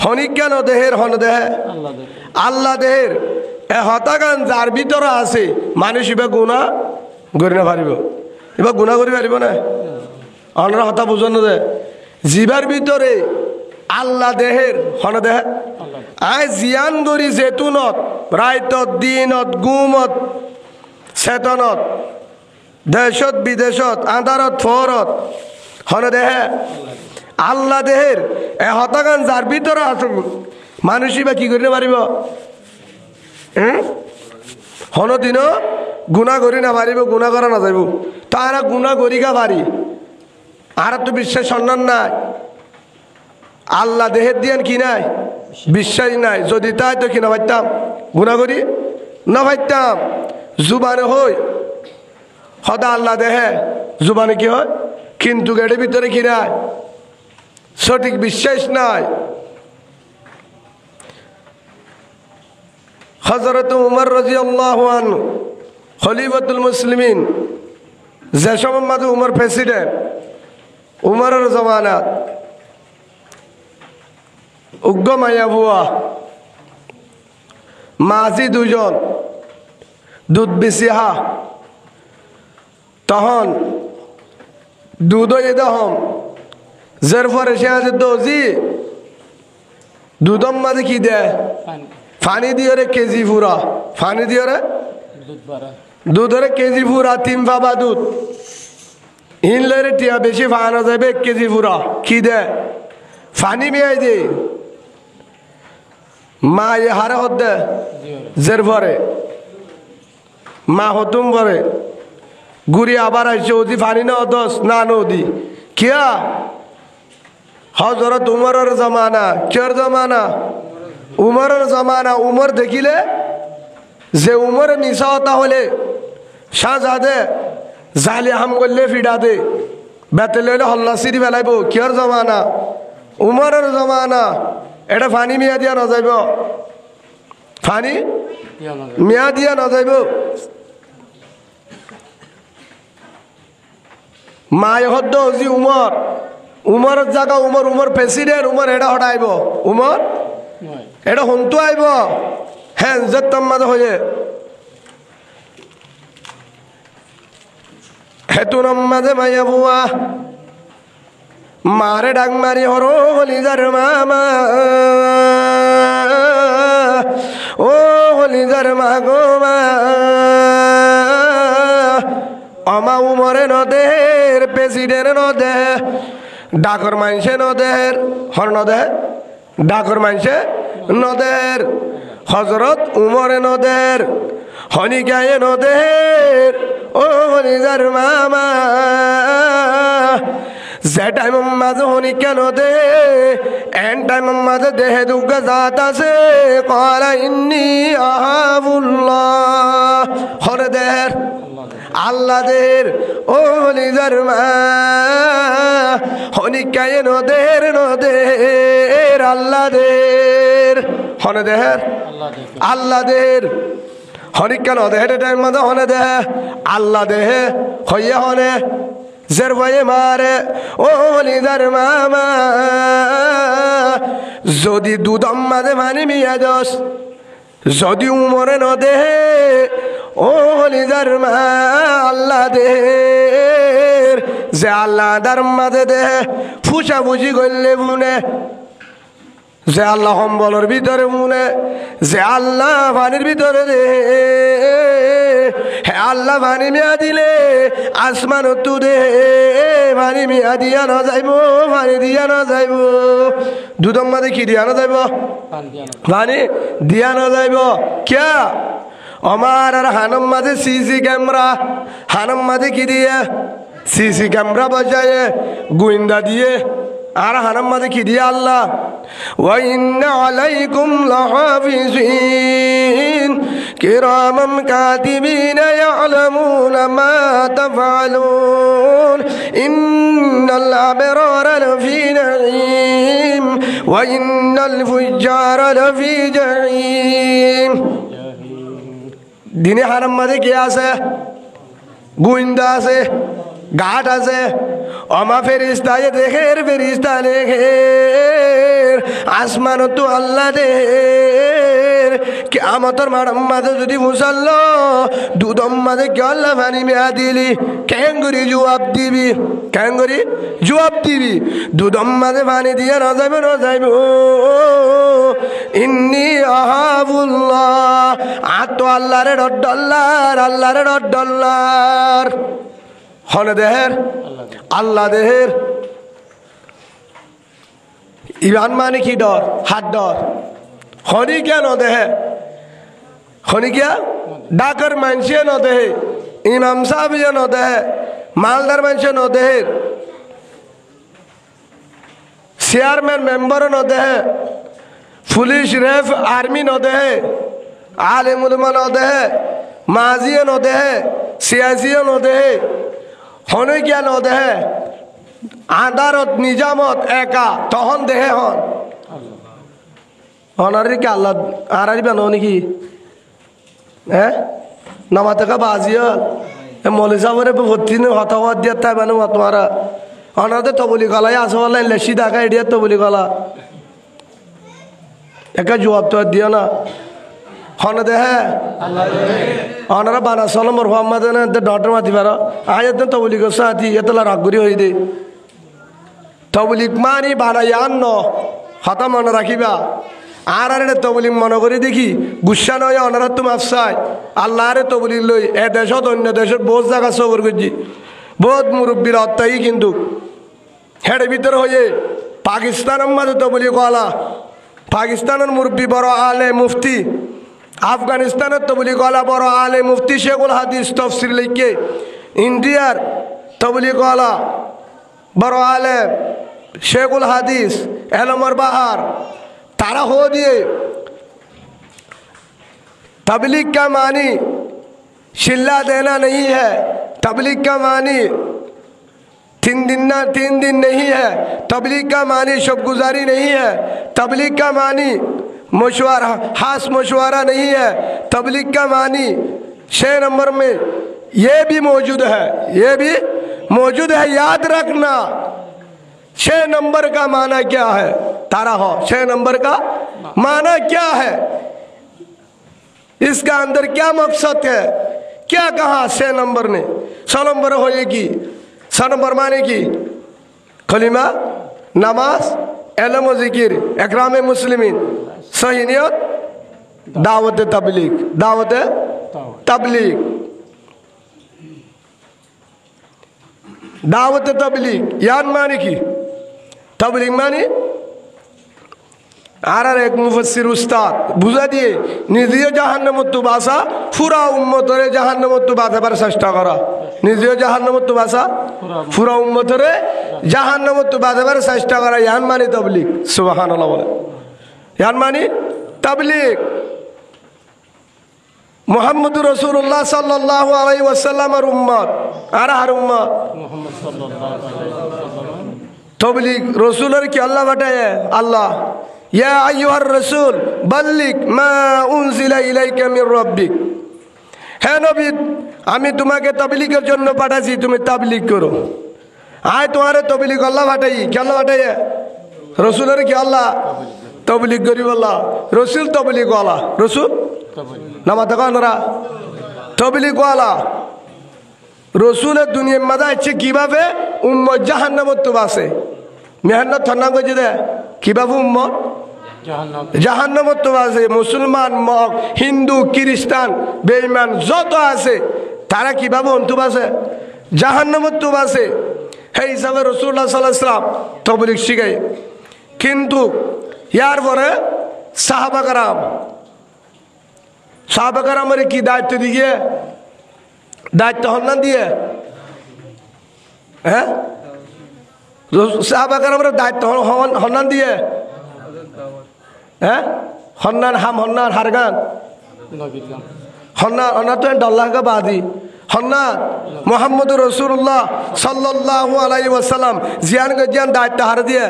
হনিজ্ঞান দেহের হন দেহে আল্লাহ দেহের এ হতাগান যার ভিতরে আছে মানুষ এবার গুণা করি না পারিব এবার গুণা করি পারিব না অনরা হতা বুঝন দে জীবার ভিতরে আল্লাহ দেহের হন দেহে আই জিয়ান গরি জেতুনত রাইতত দিনত গুমত চেতনত দেশত বিদেশত আন্ধারত ফরত হন দেহে আল্লাহ দেহের এ হতাগান যার ভিতরে আছে মানুষই বা কি করিতে পারিব হন দিন গুণা করি না পারিব গুণা করা না যাইব তারা গুণা করিকা পারি আর তো বিশ্বাস সন্ধান নাই আল্লাহ দেহের দিয়ান কি নাই বিশ্বাস নাই যদি তাই তো কি না পাইতাম গুণা করি না পাইতাম জুবানে হই সদা আল্লাহ দেহে জুবানে কি হয় কিন্তু গেটের ভিতরে কি নাই সঠিক বিশ্বাস নাই হযরত উমর রাদিয়াল্লাহু আনহু খলিফাতুল মুসলিমিন যে সময় মাঝে উমর প্রেসিডেন্ট উমরের জমানাত উগ্র মাইয়া বুয়া মাঝি দুজন দুধ বেচিহা তখন দুধ এদহম যার পরে সে আছে দোজি দুধম মাঝে কি দেয় ফানি দিয়ে রে কেজি পুরা ফানি দিয়ে রে দুধের কেজি পুরা 3 বাবা দুধ ইনলেরে টিয়া বেশি ফানা যাবে 1 কেজি পুরা কি দেয় ফানি মিয়াই দে মা এ হারে হত দে জের পরে মা হতুম পরে গুড়ি আবার আসছে ওদি ফানি না দোষ না নদী কিয়া হযরত উমরের জমানা কের জমানা উমরের জমানা উমর দেখিলে যে উমর নিশা তাহলে শাহজাদে জালি হাম করলে ফিডা দে বেতলে হল্লা সিরি বেলাইব কের জমানা উমরের জমানা এটা ফানি মিয়া দিয়া না যাইব ফানি মিয়া দিয়া না যাইব মায় হদ্দ জি উমর উমরের জায়গা উমর উমর প্রেসিডেন্ট উমর এটা হটাইব উমর এটা হন্তু আইব হ্যাঁ যেতাম মাঝে হয়ে হেতু মাঝে মাইয়া বুয়া মারে ডাক মারি হর হলিজার মামা ও হলিজার মা গো মা আমা উমরে নদের প্রেসিডেন্ট নদে ডাকর মানসে নদের হর নদে ডাকর মানসে নদের হজরত উমরে নদের হনিকায়ে নদের ও হনিদার মামা যে টাইম মাঝে হনিকা নদে এন টাইম মাঝে দেহে দুঃখ জাত আছে কলা ইন্নি আহাবুল্লাহ হরদের আল্লাদের ও হলিদার মা হনিকায়ে নদের নদের আল্লাদের হনদের আল্লাদের হনিকা নদের টাইম মাঝে হনে দেহে আল্লাহ দেহে হইয়ে হনে জের ভয়ে মারে ও হলিদার মামা যদি দুদম মাঝে মানি মিয়া দোষ যদি উমরে নদে ও হলিদার মা আল্লাহ দের যে আল্লাহ দার মাঝে দে ফুসা বুঝি করলে বুনে যে আল্লাহ সম্বলের ভিতরে মুনে যে আল্লাহ পানির ভিতরে দে হে আল্লাহ পানি মিয়া দিলে আসমান তু দে পানি মিয়া দিয়া না যাইব পানি দিয়া না যাইব দুদম মাঝে কি দিয়া না যাইব পানি দিয়া না যাইব ক্যা আমার আর হানম মাঝে সিসি ক্যামেরা হানম মাঝে কি দিয়ে সিসি ক্যামেরা বসায় গুইন্দা দিয়ে আর হানম মাঝে কি দিয়ে আল্লাহ وَإِنَّ عَلَيْكُمْ لَحَافِظِينَ كِرَامًا كَاتِبِينَ يَعْلَمُونَ مَا تَفْعَلُونَ إِنَّ الْأَبْرَارَ لَفِي نَعِيمٍ وَإِنَّ الْفُجَّارَ لَفِي جَحِيمٍ দিনে হারাম মাঝে কে আছে গুইন্দা আছে ঘাট আছে অমা ফেরিস্তায় দেখের ফেরিস্তা লেখের আসমান তো আল্লাহ দের কিয়ামতের মাঠের মাঝে যদি মুসাল্ল দুদম মাঝে কে আল্লাহ পানি মেয়া দিলি ক্যাঙ্গুরি জবাব দিবি ক্যাঙ্গুরি জবাব দিবি দুদম মাঝে পানি দিয়ে না যাবে না যাইব ইন্নি আহাবুল্লাহ আর তো আল্লাহরে ডল্লার আল্লাহরে ডল্লার হনে দেহের আল্লাহ দেহের ইমান মানে কি ডর হাত ডর হনি কেন দেহে হনি কিয়া ডাকার মানুষে ন দেহে ইমাম সাহেব ন দেহে মালদার মানুষে ন দেহের চেয়ারম্যান মেম্বার ন দেহে পুলিশ রেফ আর্মি ন দেহে আলেম উলামা ন দেহে মাজিয়ে ন দেহে সিয়াসিয়ে ন দেহে হনে গিয়া ন দেহে আদালত নিজামত একা তখন দেহে হন হনারি কি আল্লাহ আরারি বানো নাকি হ্যাঁ নামাতে কা বাজিয়া মলিসা করে ভর্তি নে হতাওয়াত দিয়া তাই বানো তোমারা হনাতে তবলি গলাই আসওয়ালা লেসি দাকা এডিয়া তবলি গলা একা জবাব তো দিও না হনে দেহে অনারা বানা চলো মোর মোহাম্মদ ডটর মাতি পার আয়াত তবলিগ সাথী এতলা রাগুরি হয়ে দে তবলিগ মানি বানাই আন্ন হতা মনে রাখিবা আর আরে তবলিগ মনে করি দেখি গুসা নয় অনারা তো মাফসাই আল্লাহ আরে তবলিগ লই এ দেশত অন্য দেশের বহুত জায়গা সবর করছি বহুত মুরব্বীর অত্যাই কিন্তু হেডে ভিতরে হয়ে পাকিস্তানের মাঝে তবলিগ কলা পাকিস্তানের মুরব্বী বড় আলে মুফতি আফগানিস্তানের তবলি কলা বড় আলে মুফতি শেখুল হাদিস তফসির লিখে ইন্ডিয়ার তবলি কলা বড় আলে শেখুল হাদিস এলমর বাহার तारा हो दिए तबलीग का मानी शिल्ला देना नहीं है तबलीग का मानी तीन दिन नहीं है तबलीग का मानी शुभगुजारी नहीं है तबलीग का मानी मशवरा खास मशवरा नहीं है तबलीग का मानी 6 नंबर में ये भी मौजूद है याद रखना 6 नंबर का माना क्या है तारा हो 6 नंबर का माना क्या है इसका अंदर क्या मकसद है क्या कहा 6 नंबर ने 6 नंबर होएगी 6 नंबर माने की कलिमा नमाज इल्म व जिक्र इकराम मुस्लिमीन सही नियत दावत तबलीग याद माने की तबलीग मानी আর এক মুফাসসির উস্তাদ বুঝা দিয়ে নিজেও জাহান্নামত বাসা পুরা উম্মতরে জাহান্নামত বাঁচাবার চেষ্টা করা নিজেও জাহান্নামত বাসা পুরা উম্মতরে জাহান্নামত বাঁচাবার চেষ্টা করা ইয়ান মানে তাবলীগ সুবহানাল্লাহ বলে ইয়ান মানে তাবলীগ মুহাম্মদুর রাসূলুল্লাহ সাল্লাল্লাহু আলাইহি ওয়াসাল্লামের উম্মত আর উম্মত মুহাম্মদ সাল্লাল্লাহু আলাইহি ওয়াসাল্লাম তাবলীগ রাসূলের কি আল্লাহ পাঠায় আল্লাহ ইয়া আইয়ুহার রাসূল বাল্লিগ মা উনজিলা ইলাইকা মির রাব্বিক হে নবী আমি তোমাকে তাবলীগের জন্য পাঠাইছি তুমি তাবলীগ করো আয় তোমারে তাবলীগ আল্লাহ পাঠাই কি আল্লাহ পাঠায় রাসূলের কি আল্লাহ তাবলীগ করিব আল্লাহ রাসূল তাবলীগ ওয়ালা রাসূল নামাজ কানরা তাবলীগ ওয়ালা রাসূলের দুনিয়ার মাঝে আছে কিভাবে উম্মত জাহান্নামত বাসে মেহনত ঠান্ডা করে দে কিভাবে উম্মত জাহান্নামত বাসে মুসলমান হিন্দু খ্রিস্টান বেঈমান যত আছে তারা কিভাবে অন্তু বাসে জাহান্নামত বাসে সেই হিসাবে রাসূলুল্লাহ সাল্লাল্লাহু আলাইহি ওয়াসাল্লাম তাবলীগ শিখায় কিন্তু ইয়ার পরে সাহাবা কারামের কি দায়িত্ব দিয়ে দায়িত্ব হন্নান দিয়ে হ্যাঁ সাহাবা কারামের দায়িত্ব হন্নান দিয়ে হ্যাঁ হন্নান হন্নান হারগান হন্নান হন্না তো ডল্লাহকে বাদি হন্নান মুহাম্মদুর রাসূলুল্লাহ সাল্লাল্লাহু আলাইহি ওয়াসাল্লাম জিয়ান গজিয়ান দায়িত্ব হার দিয়ে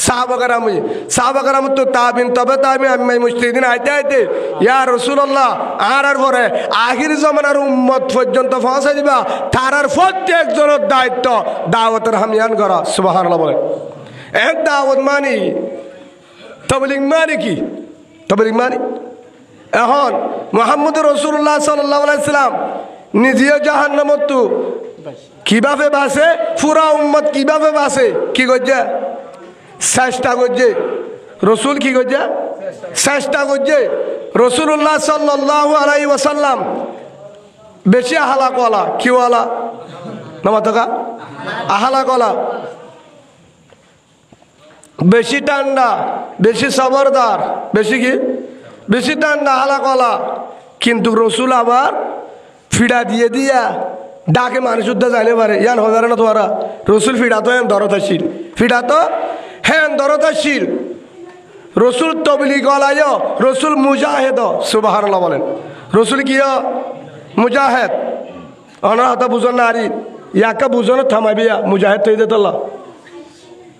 সাহাবা কারাম তো তাবিন তবে তাবিন আমি মুজতাহিদিন আইতে ইয়া রাসূলুল্লাহ আর পরে আখির জামানার উম্মত পর্যন্ত পৌঁছে দিবা তারার প্রত্যেকজনের দায়িত্ব দাওয়াতের হামিয়ান করা সুবহানাল্লাহ বলে এক দাওয়াত মানি তাবলীগ মানে কি তাবলীগ মানে এখন মুহাম্মদুর রাসূলুল্লাহ সাল্লাল্লাহু আলাইহি ওয়াসাল্লাম নিজেও জাহান্নামত কিভাবে বাসে পুরা উম্মত কিভাবে বাসে কি করছে চেষ্টা করছে রসুল কি করছে চেষ্টা করছে রাসূলুল্লাহ সাল্লাল্লাহু আলাইহি ওয়াসাল্লাম বেশি আহলা কলা কি ওয়ালা নামাতকা আহলা কলা বেশি ঠান্ডা বেশি সবরদার বেশি কি বেশি ঠান্ডা আহলা কলা কিন্তু রসুল আবার ফিডা দিয়ে দিয়া ডাকে মানুষ উদ্দা জানে পারে ইয়ান হবে না তোমারা রসুল ফিডা তো হ্যাঁ দরদাশীল ফিডা তো হ্যাঁ দরদাশীল রসুল তাবলীগ আলায় রসুল মুজাহিদ সুবহানাল্লাহ বলেন রসুল কি মুজাহিদ অনার হাতে বুঝন না আরি ইয়াকে বুঝন থামাইবিয়া মুজাহিদ তৈ দে তোলা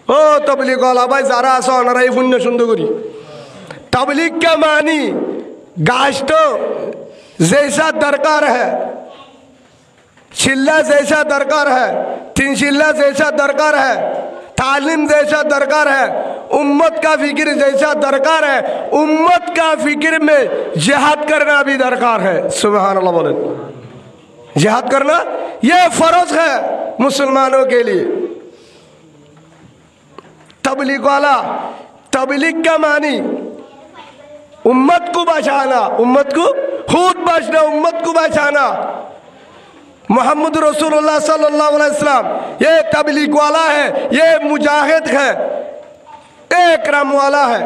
ও তাবলীগ আলা ভাই যারা আছে ওনারা এই পুণ্য সুন্দর করি তাবলীগ কে মানি गाछ तो जैसा दरकार है चिल्ला जैसा दरकार है तीन चिल्ला जैसा दरकार है तालीम जैसा दरकार है उम्मत का फिक्र जैसा दरकार है उम्मत का फिक्र में जिहाद करना भी दरकार है सुभान अल्लाह बोले जिहाद करना ये फर्ज है मुसलमानों के लिए तबलीग वाला तबलीग का मानी उम्मत को बचाना उम्मत को खुद बचना उम्मत को बचाना मोहम्मद रसूलुल्लाह सल्लल्लाहु अलैहि वसल्लम ये तबलीग वाला है ये मुजाहिद है इकराम वाला है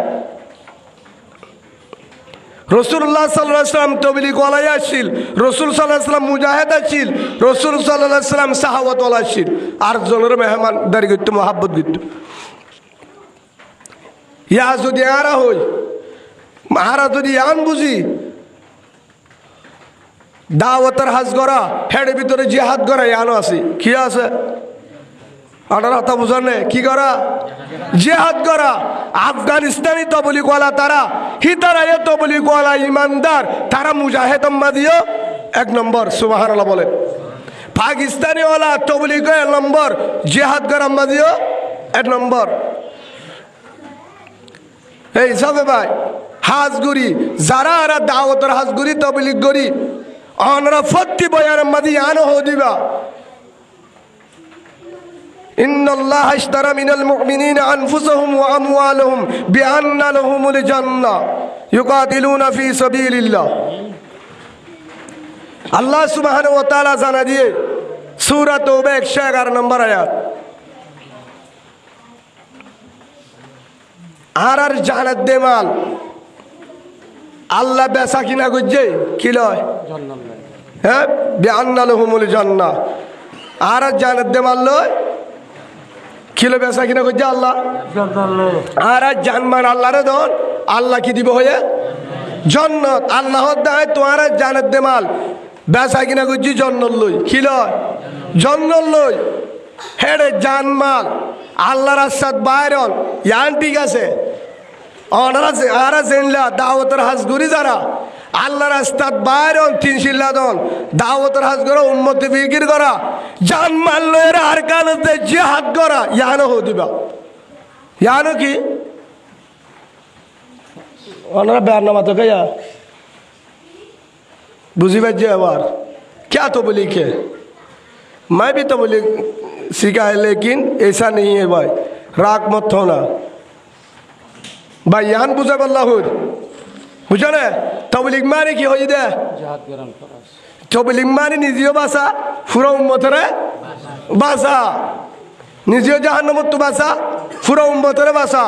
रसूलुल्लाह सल्लल्लाहु अलैहि वसल्लम तबलीग वाला याशिल रसूल सल्लल्लाहु अलैहि वसल्लम मुजाहिद आशिल रसूल सल्लल्लाहु अलैहि वसल्लम साहावत वाला आशिल আর জনের মেহমান দারি গিত মোহাব্বত গিত ইয়া যদি আরা হই মারা যদি আন বুঝি দাওয়াতের হাজ করা হেডের ভিতরে জিহাদ করা ইয়ানো আছে কি আছে আনার হাতা বুঝানে কি করা জিহাদ করা আফগানিস্তানি তবলীগ ওয়ালা তারা হিতারা এ তবলীগ ওয়ালা ইমানদার তারা মুজাহিদ আম্মাদিও এক নম্বর সুবহানাল্লাহ বলে পাকিস্তানি ওয়ালা তবলীগ এক নম্বর জিহাদ করা আম্মাদিও এক নম্বর এই হিসাবে ভাই হাজগুড়ি যারা আর দাওয়াতের হাজগুড়ি তবলীগ করি অনরা ফত্তি বয়ান মাদি আনো হো দিবা ইন্নাল্লাহ ইশতারা মিনাল মুমিনিনা আনফুসাহুম ওয়া আমওয়ালাহুম বিআন্না লাহুমুল জান্নাহ ইউকাতিলুনা ফি সাবিলিল্লাহ আল্লাহ সুবহানাহু ওয়া তাআলা জানা দিয়ে সূরা তওবা 111 নম্বর আয়াত আর জানাত দে মাল আল্লাহ বেচা কিনা করছে কি লয় হ্যাঁ বিআন্না লাহুমুল জান্নাহ আর জানাত দে মাল লয় কিলো বেচা কিনা করছে আল্লাহ আর জানমান আল্লাহরে দন আল্লাহ কি দিব হয়ে জান্নাত আল্লাহ দায় তোমার জানাত দে মাল বেচা কিনা করছি জান্নাত লই কি লয় জান্নাত লই হেডে জানমাল আল্লাহ রাস্তাত বাইরন ইয়ান ঠিক আছে আরা জেনলা দাওয়াতের হাজ গুরি যারা আল্লাহ রাস্তাত বাইরন তিন শিল্লা দন দাওয়াতের হাজ করা উম্মতে ফিকির করা জানমাল লয়ের আর কানতে জিহাদ করা ইয়ানো হো দিবা ইয়ানো কি ওনারা বেয়ারনামা তো গয়া বুঝি বাজ্যে আবার क्या तो बोली के मैं भी तो बोली सीखा है लेकिन ऐसा नहीं है भाई राग मत होना भाई यान बुझे बल्लाहुर बुझे ना तबलीग माने की हो दे तबलीग माने निजियो बासा पूरा उम्मत रे बासा निजियो जहन्नम तो बासा पूरा उम्मत रे बासा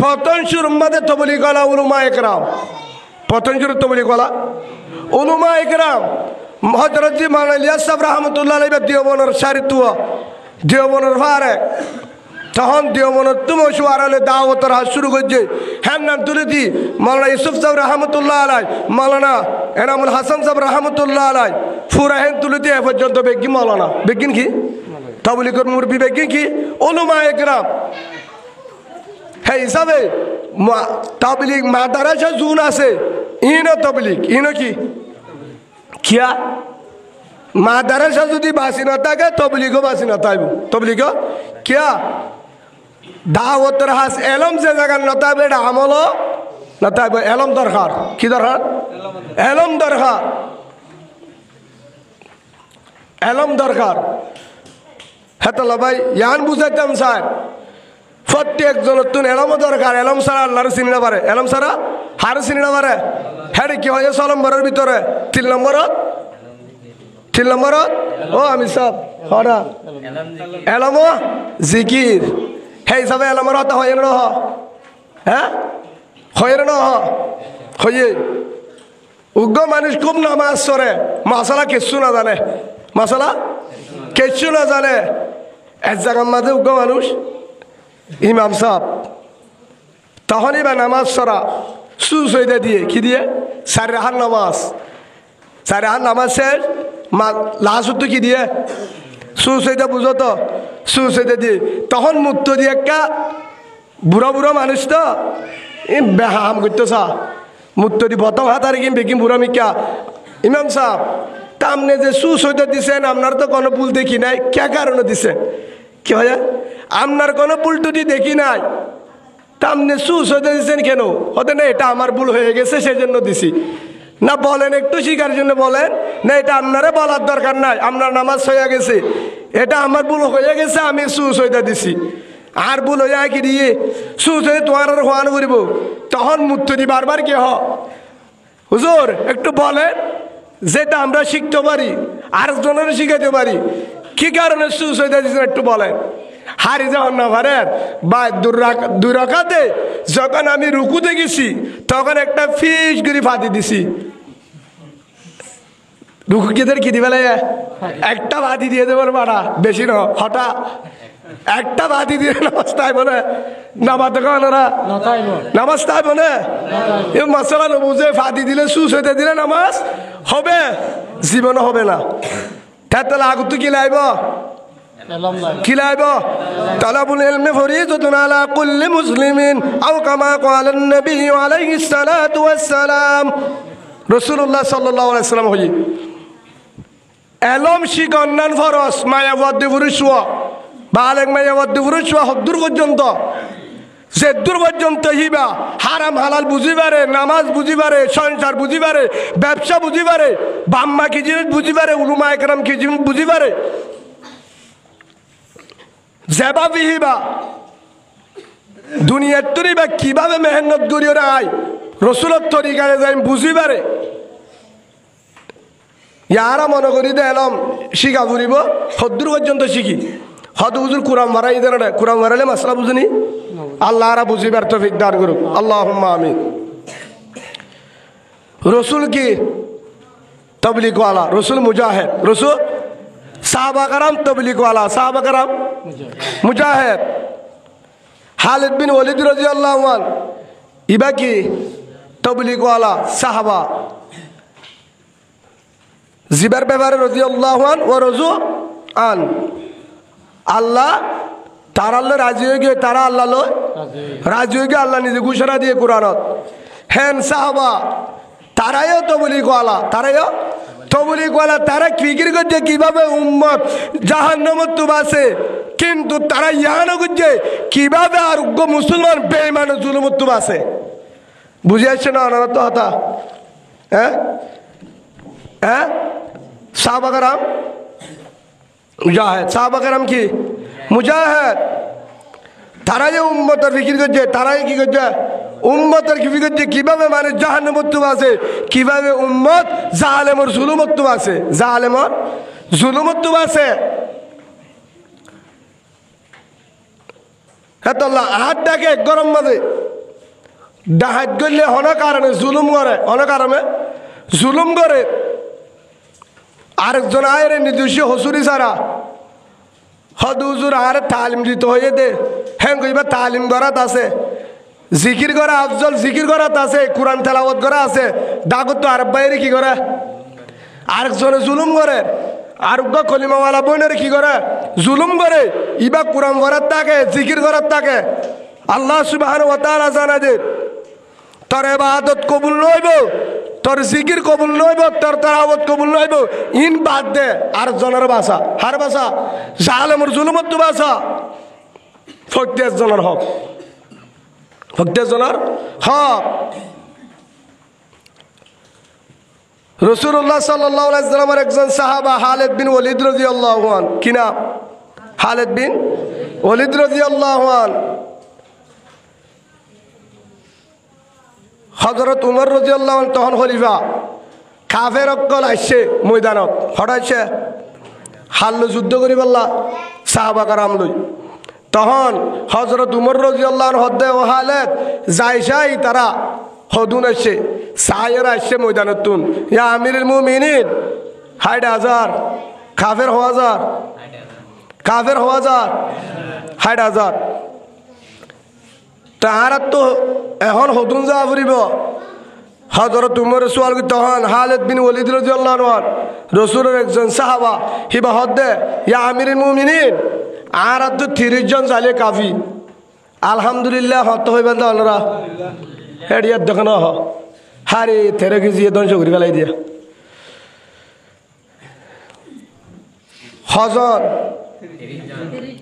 पतन शुरू उम्मत तबलीग वाला उलमा इकराम पतन शुरू तबलीग वाला उलमा इकराम हजरत जी मौलाना इलियास साहब रहमतुल्लाह अलैहि देवबंदर शारित्व देवबंदर फारे তখন দেওবনের তুমি শুয়ারালে দাওয়াতের হাত শুরু করছে হ্যাঁ নাম তুলে দি মৌলানা ইউসুফ সাহেব রহমতুল্লাহ আলাই মৌলানা এনামুল হাসান সাহেব রহমতুল্লাহ আলাই ফুরাহেন তুলে দিয়ে এ পর্যন্ত বেগি মৌলানা বেগিন কি তাবলিগের মুরব্বি বেগিন কি উলামা ইকরাম হ্যাঁ হিসাবে তাবলিগ মাদ্রাসা জুন আছে ইনো তাবলিগ ইনো কি কিয়া মাদ্রাসা যদি বাসি না থাকে তবলিগও বাসি না তাইব তবলিগ কিয়া দাওয়াতের হাস এলম যে জায়গার না তাইব এটা আমলও না তাইব এলম দরকার কি দরকার এলম দরকার এলম দরকার হ্যাঁ তো ভাই ইয়ান বুঝাইতাম স্যার প্রত্যেকজনের তুন এলমও দরকার এলম ছাড়া আল্লাহর চিনি না পারে এলম ছাড়া হার চিনি না পারে হ্যাঁ কি হয় 6 নম্বরের ভিতরে 3 নম্বরত ও আমি সব হরা এলমো জিকির সেই হিসাবে এলমর হতা হয় না হ্যাঁ হয় না হয়ে উগ্র মানুষ খুব নামাজ সরে মশলা কিচ্ছু না জানে মশলা কিচ্ছু না জানে এক জায়গার মাঝে উগ্র মানুষ ইমাম সাহেব তখনই বা নামাজ সরা সুসইদা দিয়ে কি দিয়ে 4 রাকাত নামাজ শেষ লাস্ট কি দিয়ে সুসইদা বুঝো তো সুসইদা দিয়ে তখন মুক্ত দিয়ে একটা বুড়া মানুষ তো বেহাম করতো সা মুক্ত দি প্রথম হাতারে কিম বেকিম বুড়া মিকা ইমাম সাহেব তামনে যে সুসইদা দিছেন আপনার তো কোনো ভুল দেখি নাই কে কারণে দিছেন কি হয় আপনার কোনো ভুল টুটি দেখি নাই তামনে সুসইদা দিছেন কেন হতে না এটা আমার ভুল হয়ে গেছে সেই জন্য দিছি না বলেন একটু শিকার জন্য বলেন না এটা আপনারা বলার দরকার নাই আপনার নামাজ হয়ে গেছে এটা আমার ভুল হয়ে গেছে আমি সুসইদা দিছি আর ভুল হয়ে কি দিয়ে সুসইদা তোমার আর হওয়ান করিব তখন মুক্ত দি বারবার কে হুজুর একটু বলেন যেটা আমরা শিখতে পারি আর জনের শিখাতে পারি কি কারণে সুসইদা দিচ্ছেন একটু বলেন হারি যখন না পারেন বা 2 রাকাতে যখন আমি রুকুতে গেছি তখন একটা ফিস গিরি ফাঁদি দিছি রুকু কিদের কি দিবে একটা বাদি দিয়ে দেবার বাড়া বেশি না হঠাৎ একটা বাদি দিয়ে নামাজ তাই বলে নামাজ ওরা নামাজ তাই বলে এ মশলা নবুঝে ফাঁদি দিলে সুস হইতে দিলে নামাজ হবে জীবনে হবে না তাহলে আগত কি লাইব কি লাইব তালাবুল ইলমি ফরিদাতুন আলা কুল্লি মুসলিমিন আও কামা ক্বালা নবী আলাইহিস সালাতু ওয়াস সালাম রাসূলুল্লাহ সাল্লাল্লাহু আলাইহি ওয়াসাল্লাম হই এলম শিকন্নান ফরজ মায়াবদ্দি পুরুষওয়া বালেক মায়াবদ্দি পুরুষওয়া হদ্দুর পর্যন্ত যেদুর পর্যন্ত হিবা হারাম হালাল বুঝিবারে নামাজ বুঝিবারে সংসার বুঝিবারে ব্যবসা বুঝিবারে বাম্মা কি জিনিস বুঝিবারে উলুমা একরাম কি জিনিস বুঝিবারে জেবা বিহিবা দুনিয়ার তরিবা কিভাবে মেহনত করিও রায় রসুলের তরিকায় যাই বুঝিবারে ইয়ারা মনে করি দে এলম শিখা ফুরিব হদ্দুর পর্যন্ত শিখি হদ হুজুর কুরাম মারাই দেন কুরাম মারালে মাসলা বুঝিনি আল্লাহ আরা বুঝিবার তৌফিক দান করুক আল্লাহুম্মা আমিন রসুল কি তবলিগ ওয়ালা রসুল মুজাহিদ রসুল সাহাবা کرام তবলিগ ওয়ালা সাহাবা کرام মুজাহিদ খালিদ বিন ওয়ালিদ রাদিয়াল্লাহু আনহু ইবা কি তবলিগ ওয়ালা সাহাবা জিবার ব্যাপারে রাদিয়াল্লাহু আনহু ওয়া রাজু আন আল্লাহ তারা আল্লাহ রাজি হয়ে গিয়ে তারা আল্লাহ লয় রাজি হয়ে গিয়ে আল্লাহ নিজে ঘোষণা দিয়ে কোরআনত হেন সাহাবা তারাইও তবলিগ ওয়ালা তারাইও তবলিগ ওয়ালা তারা ফিকির করছে কিভাবে উম্মত জাহান্নামত তুবাসে কিন্তু তারা ইয়ানো করছে কিভাবে আর মুসলমান বেঈমান জুলুমত তুবাসে বুঝে আসছে না অনারত হতা হ্যাঁ হ্যাঁ সাহাবা کرام মুজাহিদ সাহাবা کرام কি মুজাহিদ তারাই উম্মতের ফিকির করছে তারাই কি করছে উম্মতের ফিকির করছে কিভাবে মানে জাহান্নামত আছে কিভাবে উম্মত জালেমর জুলুমত আছে জালেমর জুলুমত আছে এত আল্লাহ হাতটাকে গরম মাঝে ডাহাত করলে অনেক কারণে জুলুম করে অনেক কারণে জুলুম করে আরেকজন আয়ের নির্দিষ্ট হসুরি সারা হদুজুর আর তালিম দিতে হয়ে দে হ্যাঁ কইবা তালিম করাত আছে জিকির করা আফজল জিকির করাত আছে কোরআন তেলাওয়াত করা আছে দাগত তো আরব বাইরে কি করে আরেকজনে জুলুম করে আর কলিমাওয়ালা বোনের কি করে জুলুম করে ইবা কোরআন করার থাকে জিকির করার থাকে আল্লাহ সুবহানাহু ওয়া তাআলা জানা যে তোর ইবাদত কবুল নইব তোর জিকির কবুল নইব তোর তেলাওয়াত কবুল নইব ইন বাদ দে আর জনের ভাষা হার ভাষা জালেমর জুলুমত ভাষা ফক্তের জনের হক ফক্তের জনের হক রাসূলুল্লাহ সাল্লাল্লাহু আলাইহি ওয়াসাল্লামের একজন সাহাবা খালিদ বিন ওয়ালিদ রাদিয়াল্লাহু আনহু কি নাম খালিদ বিন ওয়ালিদ রাদিয়াল্লাহু আনহু হযরত উমর রাদিয়াল্লাহু আনহু তখন খলিফা কাফের অকল আসছে ময়দানত হঠাৎছে হাল্লো যুদ্ধ করি বললা সাহাবা کرام লই তখন হযরত উমর রাদিয়াল্লাহু আনহু হদ্দে ও হালেত যাই তারা হদুন আসছে সায়েরা আসছে ময়দানত তুন ইয়া আমিরুল মুমিনিন ৬০,০০০ কাফের হওয়া যার কাফের হওয়া যার ৬০,০০০ তাহারা তো এখন হদুন যা ফুরিব হযরত উমর সোয়াল তখন খালিদ বিন ওয়ালিদ রাদিয়াল্লাহু আনহু রাসূলের একজন সাহাবা হিবা হদ্দে ইয়া আমিরুল মুমিনিন আর তো ৩০ জন জালে কাফি আলহামদুলিল্লাহ হত হইবেন তো আপনারা হেডিয়ার দেখানো হ হারে তেরে কেজি ধ্বংস করে ফেলাই দিয়া হজন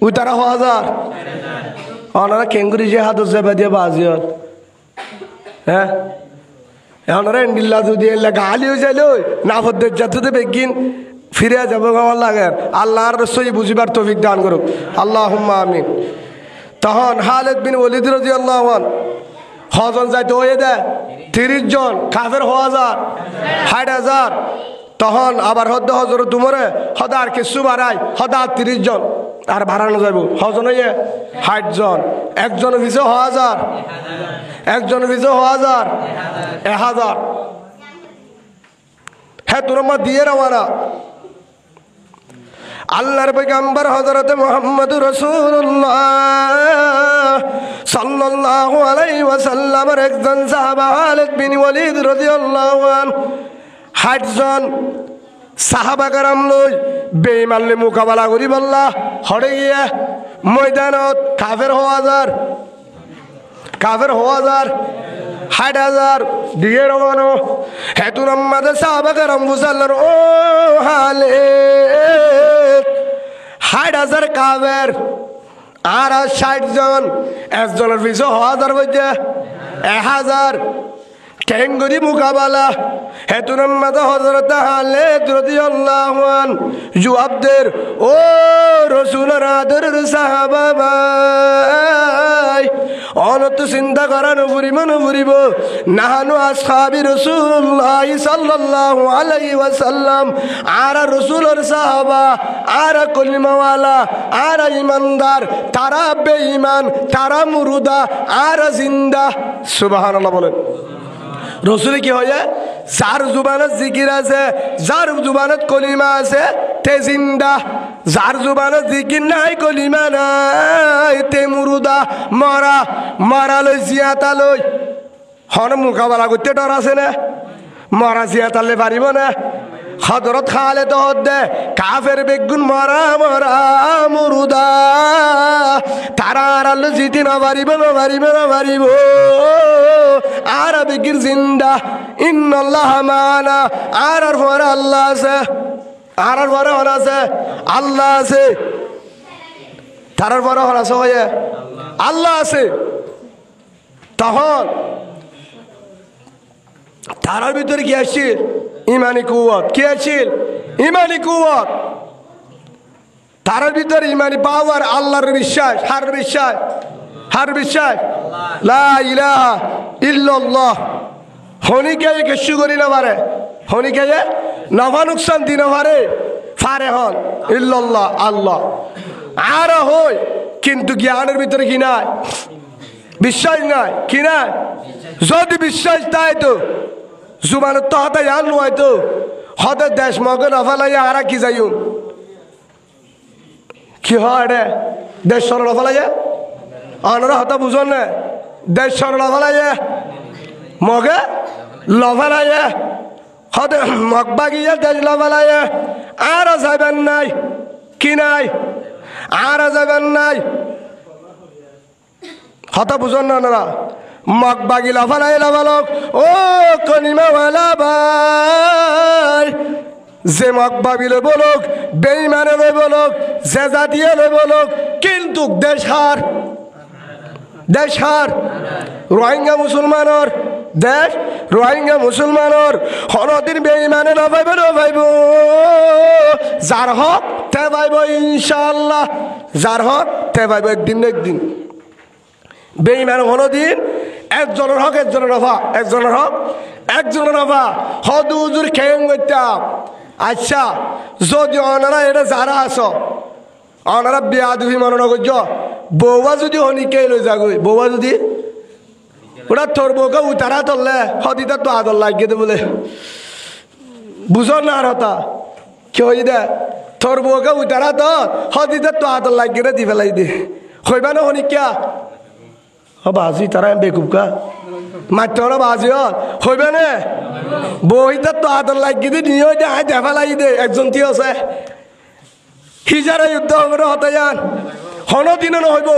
ওই তারা ১০০০ ওনারা কেঙ্গুরি যে হাত যাবে দিয়ে বাজিয়ত হ্যাঁ ওনারা এন্ডিল্লা যদি এলে গালি হয়ে যাইল না ভদ্রের যাতে বেগিন ফিরে যাবো আমার লাগে আল্লাহর রসই বুঝিবার তৌফিক দান করুক আল্লাহুম্মা আমিন তখন খালিদ বিন ওয়ালিদ রাদিয়াল্লাহু আনহু হজন যাইতে হয়ে দেয় ৩০ জন কাফের ৬০,০০০ তখন আবার হদ্দ হযরত উমরে হদা আর কিছু বাড়াই হদা ৩০ জন আর বাড়ানো যাইব হজন হয়ে ৬০ জন একজন ভিজে ১০০০ একজন ভিজে ১০০০ হ্যাঁ তোরা দিয়ে রওয়ানা আল্লাহর পয়গম্বর হযরত মুহাম্মদুর রাসূলুল্লাহ সাল্লাল্লাহু আলাইহি ওয়াসাল্লামের একজন সাহাবা খালিদ বিন ওয়ালিদ রাদিয়াল্লাহু আনহু ৬০ জন সাহাবা کرام লই বেঈমানলে মোকাবেলা করি বললা হড়ে গিয়া ময়দানত কাফের ১০০০ ৬০,০০০ দিয়ে রওয়ানো হেতুন আমাদের সাহাবা کرام বুঝালেন ও খালিদ ৬০,০০০ কাফের আর ৬০ জন একজনের পিছু ১০০০ বলছে ১০০০ কেঙ্গরি মুকাবালা হেতুনার মাতা হযরত খালিদ রাদিয়াল্লাহু আন জুয়াবদের ও রাসূলের আদরের সাহাবা ভাই অনত চিন্তা করানো ফুরিব নাহানু আসহাবি রাসূলুল্লাহ সাল্লাল্লাহু আলাইহি ওয়াসাল্লাম আর রাসূলের সাহাবা আর কলিমাওয়ালা আর ইমানদার তারা বেঈমান তারা মুরুদা আর জিন্দা সুবহানাল্লাহ বলেন রসুল কি হয় যার জুবানত জিকির আছে যার জুবানত কলিমা আছে তে জিন্দা যার জুবানত জিকির নাই কলিমা নাই তে মুরুদা মরা লই জিয়াতা লই হন মোকাবেলা করতে ডর আছে না মরা জিয়াতালে পারিব না হযরত খালিদ হদ্দে কাফের বেগুন মরা মুরুদা তারা আর জিতি না পারিব আর বিকির জিন্দা ইন্নাল্লাহ মানা আর পরে আল্লাহ আছে আর পরে হন আছে আল্লাহ আছে তার পরে হন আছে হয়ে আল্লাহ আছে তখন তারার ভিতরে কি আসছিল ইমানি কুওয়াত কি আসছিল ইমানি কুওয়াত তারার ভিতরে ইমানি পাওয়ার আল্লাহর বিশ্বাস হার বিশ্বাস লা ইলাহা ইল্লাল্লাহ হনিকে কিছু করি না পারে হনিকে নফা নুকসান দিন ফারে হন ইল্লাল্লাহ আল্লাহ আর হই কিন্তু জ্ঞানের ভিতরে কি নাই বিশ্বাস নাই কি নাই যদি বিশ্বাস তাই তো জুবানের তো হতে জান নয় তো হতে দেশ মগে নফালাইয়া আর কি যাইন কি হয় রে দেশ সর নফালাইয়া অনরা হতা বুঝন না দেশ সর নফালাইয়া মগে লফালাইয়া হতে মগবাগিয়া দেশ লফালাইয়া আর যাবেন নাই কি নাই আর যাবেন নাই হতা বুঝন না ওনারা মগবাগি লাফালক ও কনিমাওয়ালা ভাই যে মগবাগি লই বলুক বেঈমানে লই বলুক যে জাতীয় লই বলুক কিন্তু দেশ হার রোহিঙ্গা মুসলমানের দেশ রোহিঙ্গা মুসলমানের হনদিন বেঈমানে না পাইব যার হক তে পাইব ইনশাআল্লাহ যার হক তে পাইব একদিন বেঈমান হনদিন একজনের হক একজনের নফা হদ হুজুর খেয়ে করতাম আচ্ছা যদি ওনারা এটা যারা আছো ওনারা বিয়া দুই মনে করছ বৌবা যদি হনিকে লই যাগই বৌবা যদি ওরা তোর বউকে উতারা তললে হদিতা তো আদর লাগিয়ে দে বলে বুঝ না আর হতা কি হই দে তোর বউকে উতারা তো হদিতা তো আদর লাগিয়ে দি ফেলাই দে হইবা না হনিকা বাজি তারা বেকুবকা মাত্র বাজি হইবে নে বইটা তো আদর লাগিয়ে দে নিয়ে দে আয় দেখা লাগি দে একজন কি আছে হিজারা যুদ্ধ হবে হতে যান হনদিনও নহইব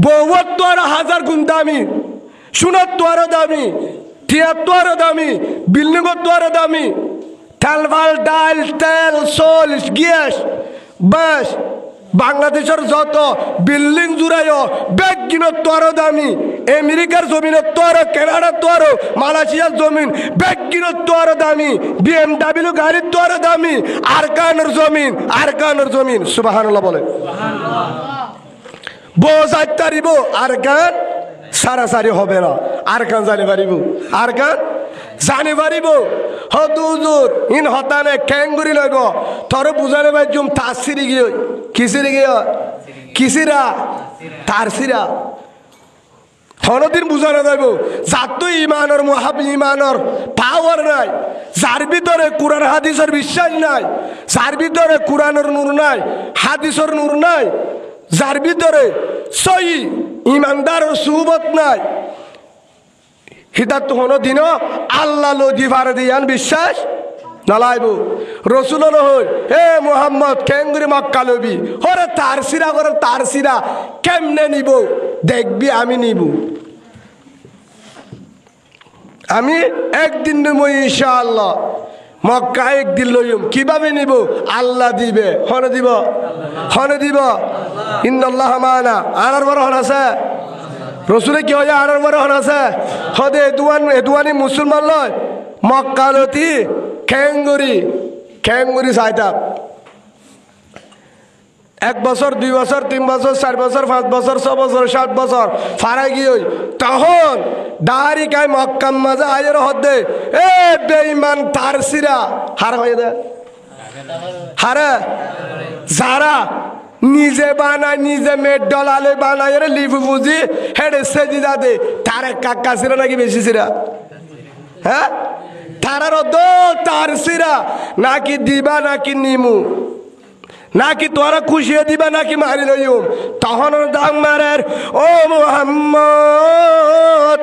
বউর তো আর 1000 গুণ দামি সোনার তো আরো দামি টিয়ার তো আরো দামি বিল্ডিংর তো আরো দামি ডাল তেল সোল গ্যাস বাস বাংলাদেশের যত বিল্ডিং জুড়াইও ব্যাগ কিনোর তো আরো দামি আমেরিকার জমিনের তো আরো কানাডার তো আরো মালয়েশিয়ার জমিন ব্যাগ কিনোর তো আরো দামি BMW গাড়ির তো আরো দামি আরকানের জমিন সুবহানাল্লাহ বলে বোঝাইতারিব আরকান সারাসারি হবে না আরকান জানি পারিব হদুজুর ইন হতানে ক্যাঙ্গুরি লইব তোর বুঝালে ভাই জুম তাসিরি গিয়ে কিসিরা তারসিরা হনদিন বুঝানো যাইব যার তো ইমানর পাওয়ার নাই যার ভিতরে কোরআন হাদিসের বিশ্বাস নাই যার ভিতরে কোরআনের নূর নাই হাদিসের নূর নাই যার ভিতরে সহি ইমানদারের সুহবত নাই হিতাত হনো দিন আল্লাহ লদি ফারে দিয়ান বিশ্বাস নালাইব রসুল নহই হে মোহাম্মদ কেঙ্গুরি মক্কা লবি হরে তার সিরা কেমনে নিব দেখবি আমি নিব আমি একদিন নেব ইনশাআল্লাহ মক্কা একদিন লইম কিভাবে নিব আল্লাহ দিবে হনে দিব ইন্নাল্লাহ মানা আনার বড় হন আছে রসুলে কি হয় আনার পরে হন আছে হদে এদুয়ানি মুসলমান লয় মক্কালতি খেঙ্গুরি চাইতাম 1 বছর 2 বছর 3 বছর 4 বছর 5 বছর 6 বছর 7 বছর ফারাই গিয়ে তখন দাড়ি কাই মক্কাম মাঝে আয়ের হদে এ বেঈমান তারসিরা হার হয়ে দে হারে যারা নিজে বানায় নিজে মেট ডলালে বানায় রে লিফু বুঝি হেডে সেজিদা দে তার কাকা ছিল নাকি বেশি সিরা হ্যাঁ তারার দো তারসিরা নাকি দিবা নাকি নিমু নাকি তোরা খুশিয়ে দিবা নাকি মারি লইম তখন দাম মারের ও মুহাম্মদ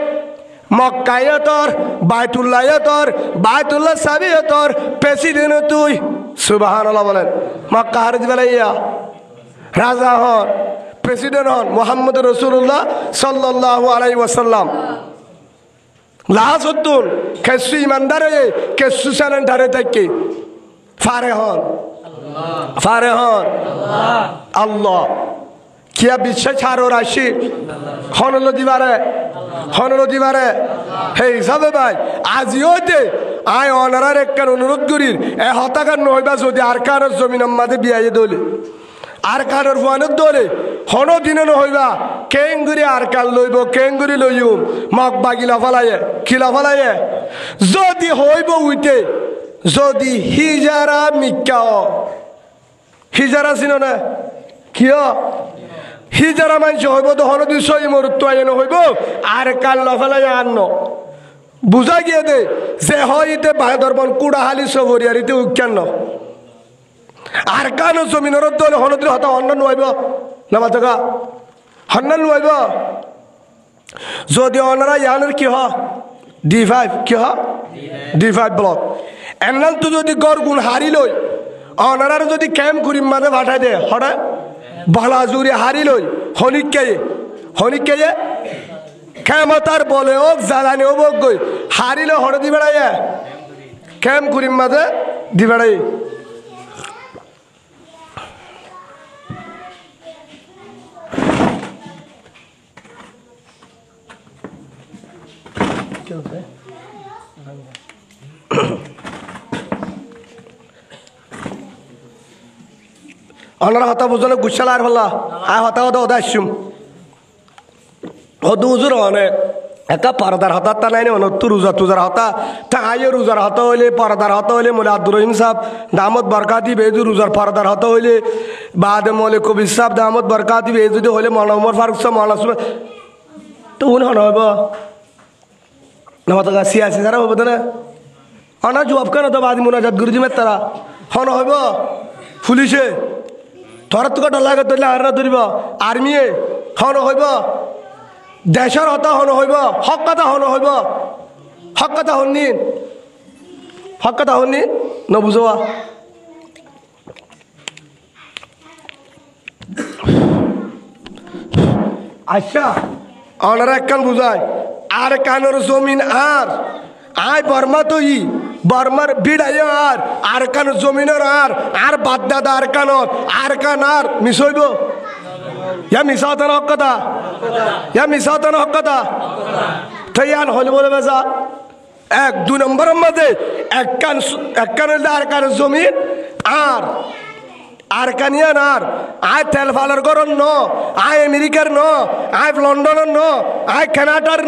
মক্কায় তোর বাইতুল্লাহ সাবি তোর প্রেসিডেন্ট তুই সুবহানাল্লাহ বলেন মক্কা হারে দিবা লাইয়া রাজা হন প্রেসিডেন্ট হন মুহাম্মদ রাসূলুল্লাহ সাল্লাল্লাহু আলাইহি ওয়াসাল্লাম লাহাসুদ্দুন কেসু ইমানদারে কেসু সালেন্ডারে থাকি ফারে হন আল্লাহ কিয়া বিশ্বাস ছাড়ো রাশি হনলো দিবারে হে হিসাবে ভাই আজিও দে আয় অনারার একখান অনুরোধ করির এ হতাকার নইবা যদি আর কারোর জমিন মাঝে বিয়াই দলে আর কারোর ফুয়ানোর দলে হন দিনে নহইবা কেঙ্গুরি আর কাল লইব কেঙ্গুরি লইম মগ বাগিলা ফলাইয়ে যদি হইব উইতে যদি হিজারা হিজারা ছিল না কিয় হিজারা মানছে হইব তো হনদি সই মরুত্ব আইন হইব আর কাল লফালাই আন্ন বুঝা গিয়ে দে যে হইতে বায়দর্বন কুড়াহালি সবরিয়ারিতে উচ্চান্ন আর কান জমিনের দলে হনদির হতা অন্ন নইব না মাতকা হন্ন নইব যদি অনারা ইয়ানের কি D5 কি D5 ব্লক এনাল তো যদি গড় গুণ হারি লই অনারার যদি ক্যাম্প করিম মাঝে পাঠাই দে হঠাৎ বালা জুড়ে হারি লই হনিকে ক্ষমতার বলে হোক জ্বালানি হোক গই হারিলে হঠাৎ দি বেড়াই ক্যাম্প করিম মাঝে দি বেড়াই অনারা হতা বুঝলে গুছাল আর হল্লা আয় হতা ওদা আসুম হদু উজুর অনেক একা পরদার হতা তা নাই অনত্তু রোজা তুজার হতা তা আয় রোজার হতা হইলে পরদার হতা হইলে মোলে আব্দুর রহিম সাহেব দামত বরকাতি বেজু রোজার পরদার হতা হইলে বাদ মোলে কবির সাহেব দামত বরকাতি বেজু হইলে মৌলানা উমর ফারুক সাহেব মৌলানা তো উন হন হইব না হতা সিয়াসি যারা হইব না অনা জবাব কেন তো বাদি মুনাজাত গুরুজি মের তারা হন হইব পুলিশে থর তো ডলাকে ধরলে আর না ধরিব আর্মিয়ে হন হইব দেশের হতা হন হইব হক কথা হন হইব হক কথা হননি নবুঝোয়া আচ্ছা অনারা একখান বুঝায় আর কানোর জমিন আর আয় বর্মা তো বর্মার বিড়াই আর কান জমিনের আর বাদ দাদা আর কানত আর কান আর মিস হইব ইয়া মিশাওতান হক কথা তো ইয়ান হইলে বলে বেজা 1-2 নম্বরের মধ্যে একখান আর কান জমিন আর কানিয়ান আয় তেল ফালার গরন আয় আমেরিকার আয় লন্ডনের আয় কানাডার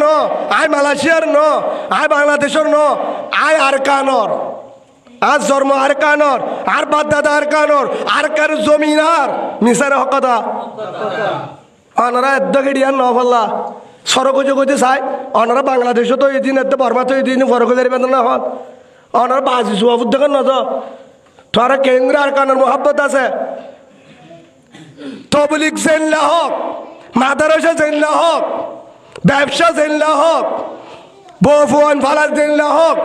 আয় মালয়েশিয়ার আয় বাংলাদেশের আয় আর কানর আর জন্ম আর কানর আর বাদ দাদা আর কানর আর কার জমিন আর মিশারে হক কথা অনারা এদিয়ান নফল্লা সরকজে গজে চাই অনারা বাংলাদেশও তো এদিন এতে বর্মা তো এদিন ফরকজারি বেদন না হন অনারা বাজি জবাব দেখেন না তো তোরা কেন্দ্র আর কানের মোহাব্বত আছে তবলিগ জেনলা হোক মাদ্রাসা জেনলা হোক ব্যবসা জেনলা হোক বউফুয়ান ফালার জেনলা হোক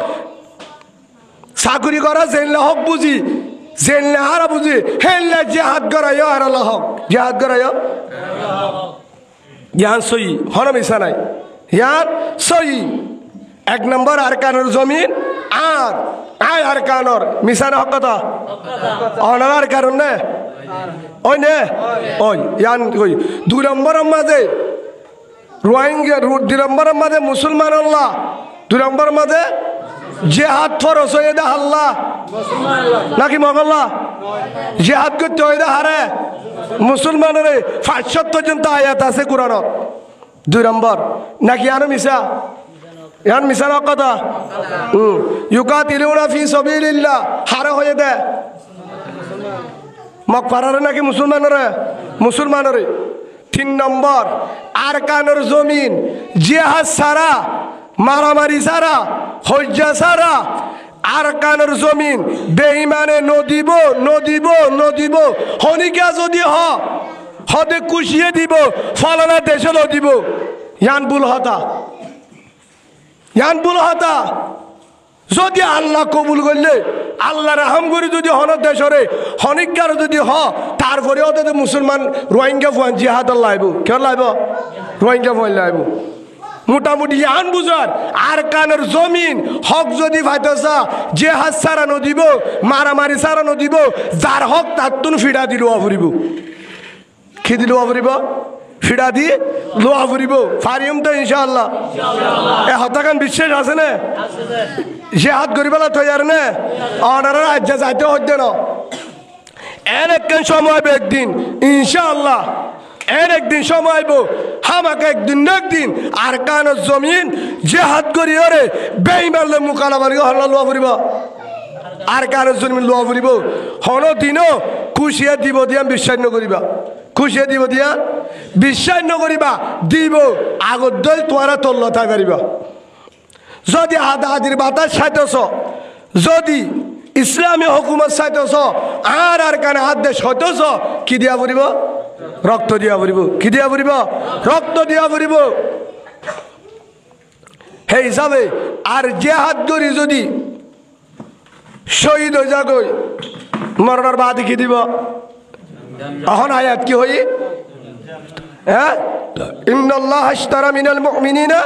চাকরি করা জেনলা হোক বুঝি জেনলা হারা বুঝি হেনলা জিহাদ করাইও আর আল্লাহ হক জিহাদ করাইও ইয়ান সই হন মিশা নাই ইয়ান সই 1 নম্বর আর কানের জমিন আর আয় আর কানর মিশানে হক কথা অনার কারণ নে ওই নে ওই ইয়ান কই 2 নম্বরের মাঝে রোহিঙ্গা 2 নম্বরের মাঝে মুসলমান আল্লাহ, 2 নম্বরের মাঝে জেহাদ ফরজ হয়ে দে আল্লাহ নাকি মগল্লা জেহাদ করতে হয়ে দে হারে মুসলমানের 570 জন আয়াত আছে কোরআনত। 2 নম্বর নাকি আনো মিশা ইয়ান মিশা না কথা ইউকাতিলুনা ফি সাবিলিল্লাহ হারে হয়ে দে মকফারারে নাকি মুসলমানের 3 নম্বর আরকানের জমিন জিহাদ সারা মারামারি সারা হজ্জা সারা আরকানের জমিন বেঈমানে নদিব হনিকা যদি হদে কুশিয়ে দিব ফলানা দেশে নদিব ইয়ান বুল হতা যদি আল্লাহ কবুল করলে আল্লাহ রাহম করে যদি হন দেশরে হনিকার যদি তারপরে ওদের মুসলমান রোহিঙ্গা ফুয়ান জিহাদ লাইব কেউ লাইব রোহিঙ্গা ফুয়ান লাইব মোটামুটি আন বুঝার আর কানের জমিন হক যদি ভাইতসা যে হাত সারানো দিব মারামারি সারানো দিব যার হক তার তুন ফিডা দি লোয়া ফুরিব কি দি লোয়া ফুরিব ফিডা দি লোয়া ফুরিব ফারিম তো ইনশাআল্লাহ এ হতাকান বিশ্বাস আছে না যে হাত গরিবেলা তৈয়ার নে অনারা রাজ্য যাইতে হচ্ছে না এর একদিন সময় একদিন ইনশাআল্লাহ এর একদিন সময় আমাকে একদিন আর কান জমিন যে হাত করি ওরে বেইমানলে মুকালামারি হল্লা লোয়া ফুরিব আর কান জমিন লোয়া ফুরিব হন দিনও খুশিয়ে দিব দিয়া বিশ্বাস নকরিবা খুশিয়ে দিব দিয়া বিশ্বাস নকরিবা দিব আগত দল তোরা তল্লতা করিবা যদি আদা আদির বাতাস সাইতেছ যদি ইসলামী হুকুমত চাইতেছ আর কানে হাত দিয়ে সইতেছ কি দিয়া পড়িব রক্ত দিয়া পড়িব কি দিয়া পড়িব রক্ত দিয়া পড়িব সেই হিসাবে আর যে হাত ধরি যদি শহীদ হয়ে যাগই মরণের বাদ কি দিব এখন আয়াত কি হই হ্যাঁ ইন্নাল্লাহ আশতারা মিনাল মুমিনিনা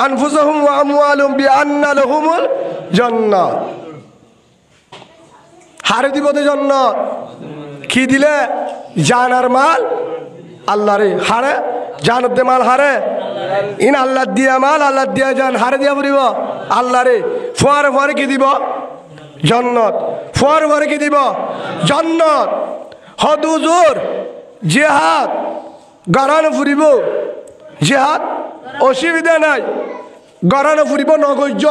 আনফুসাহুম ওয়া আমওয়ালুহুম বিআন্না লাহুমুল জান্নাহ হারে দিব তো জান্নাত কি দিলে জান আর মাল আল্লাহ রে হারে জানত দে মাল হারে ইন আল্লাহ দিয়া মাল আল্লাহ দিয়া জান হারে দিয়া পড়িব আল্লাহ রে ফোয়ারে কি দিব জান্নাত ফোয়ারে কি দিব জান্নাত হদুজুর জিহাদ গরানো ফুরিব জিহাদ অসুবিধা নাই গরানো ফুরিব নগৈর্য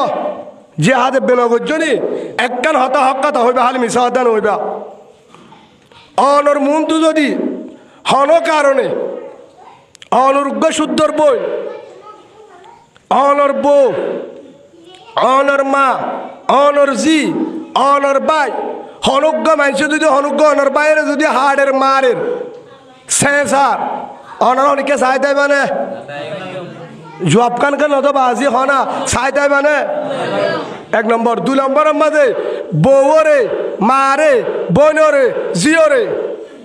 জিহাদে বেনগৈর্য নি একখান হতা হক্কাতা হইবা হালি মিশা হতান হইবা অনর মন্তু যদি হন কারণে অনরুগ্য শুদ্ধর বই অনর বউ অনর মা অনর জি অনর বাই হনুজ্ঞ মানুষ যদি হনুজ্ঞ অনর বাইরে যদি হাড়ের মারের সেসার অনর অনেকে চাইতে মানে জব কান নত বাজি হনা চাইতে মানে 1 নম্বর 2 নম্বরের মাঝে বউরে মারে বোনরে জিওরে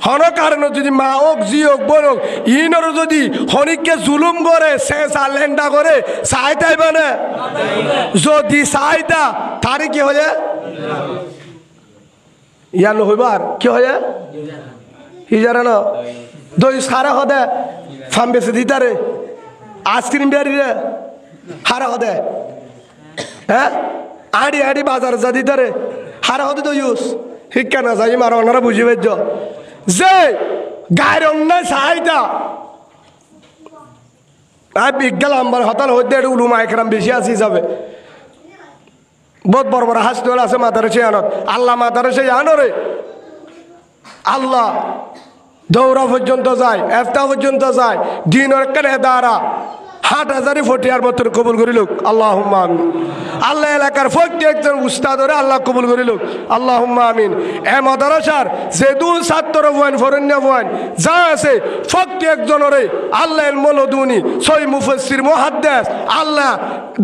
হন কারণে যদি মা হোক জি হোক বোন হোক ইনর যদি হনিককে জুলুম করে সেসা লেন্ডা করে চাইতে মানে যদি চাইতা তারি কি হয়ে ইয়ান হইবার কি হয়ে হিজারা না দই সারা হদে ফার্ম বেশি দিতারে আইসক্রিম বেরি রে হারা হদে হ্যাঁ আড়ি বাজার যা দিতারে হারা হদে তো ইউজ শিক্ষা না যাই মার ওনারা বুঝি পেয়েছ যে গায়ের অন্যায় চাহিদা বিজ্ঞান আমার হতাল হইতে উলুমা একরাম বেশি আছে হিসাবে বহুত বড় বড় হাসপাতাল আছে মাদারসে আনত আল্লাহ মাদারসে আনরে আল্লাহ দৌড়া পর্যন্ত যায় এফতা পর্যন্ত যায় দিনের কেন দ্বারা 8,000 ফটিয়ার মতন কবুল করিলুক আল্লাহুম্মা আমিন আল্লাহ এলাকার প্রত্যেকজন উস্তাদরে আল্লাহ কবুল করিলুক আল্লাহুম্মা আমিন এ মাদ্রাসার যে দুই ছাত্র বয়ান ফরন্য বয়ান যা আছে প্রত্যেকজনরে আল্লাহ মলদুনি সই মুফাসসির মুহাদ্দিস আল্লাহ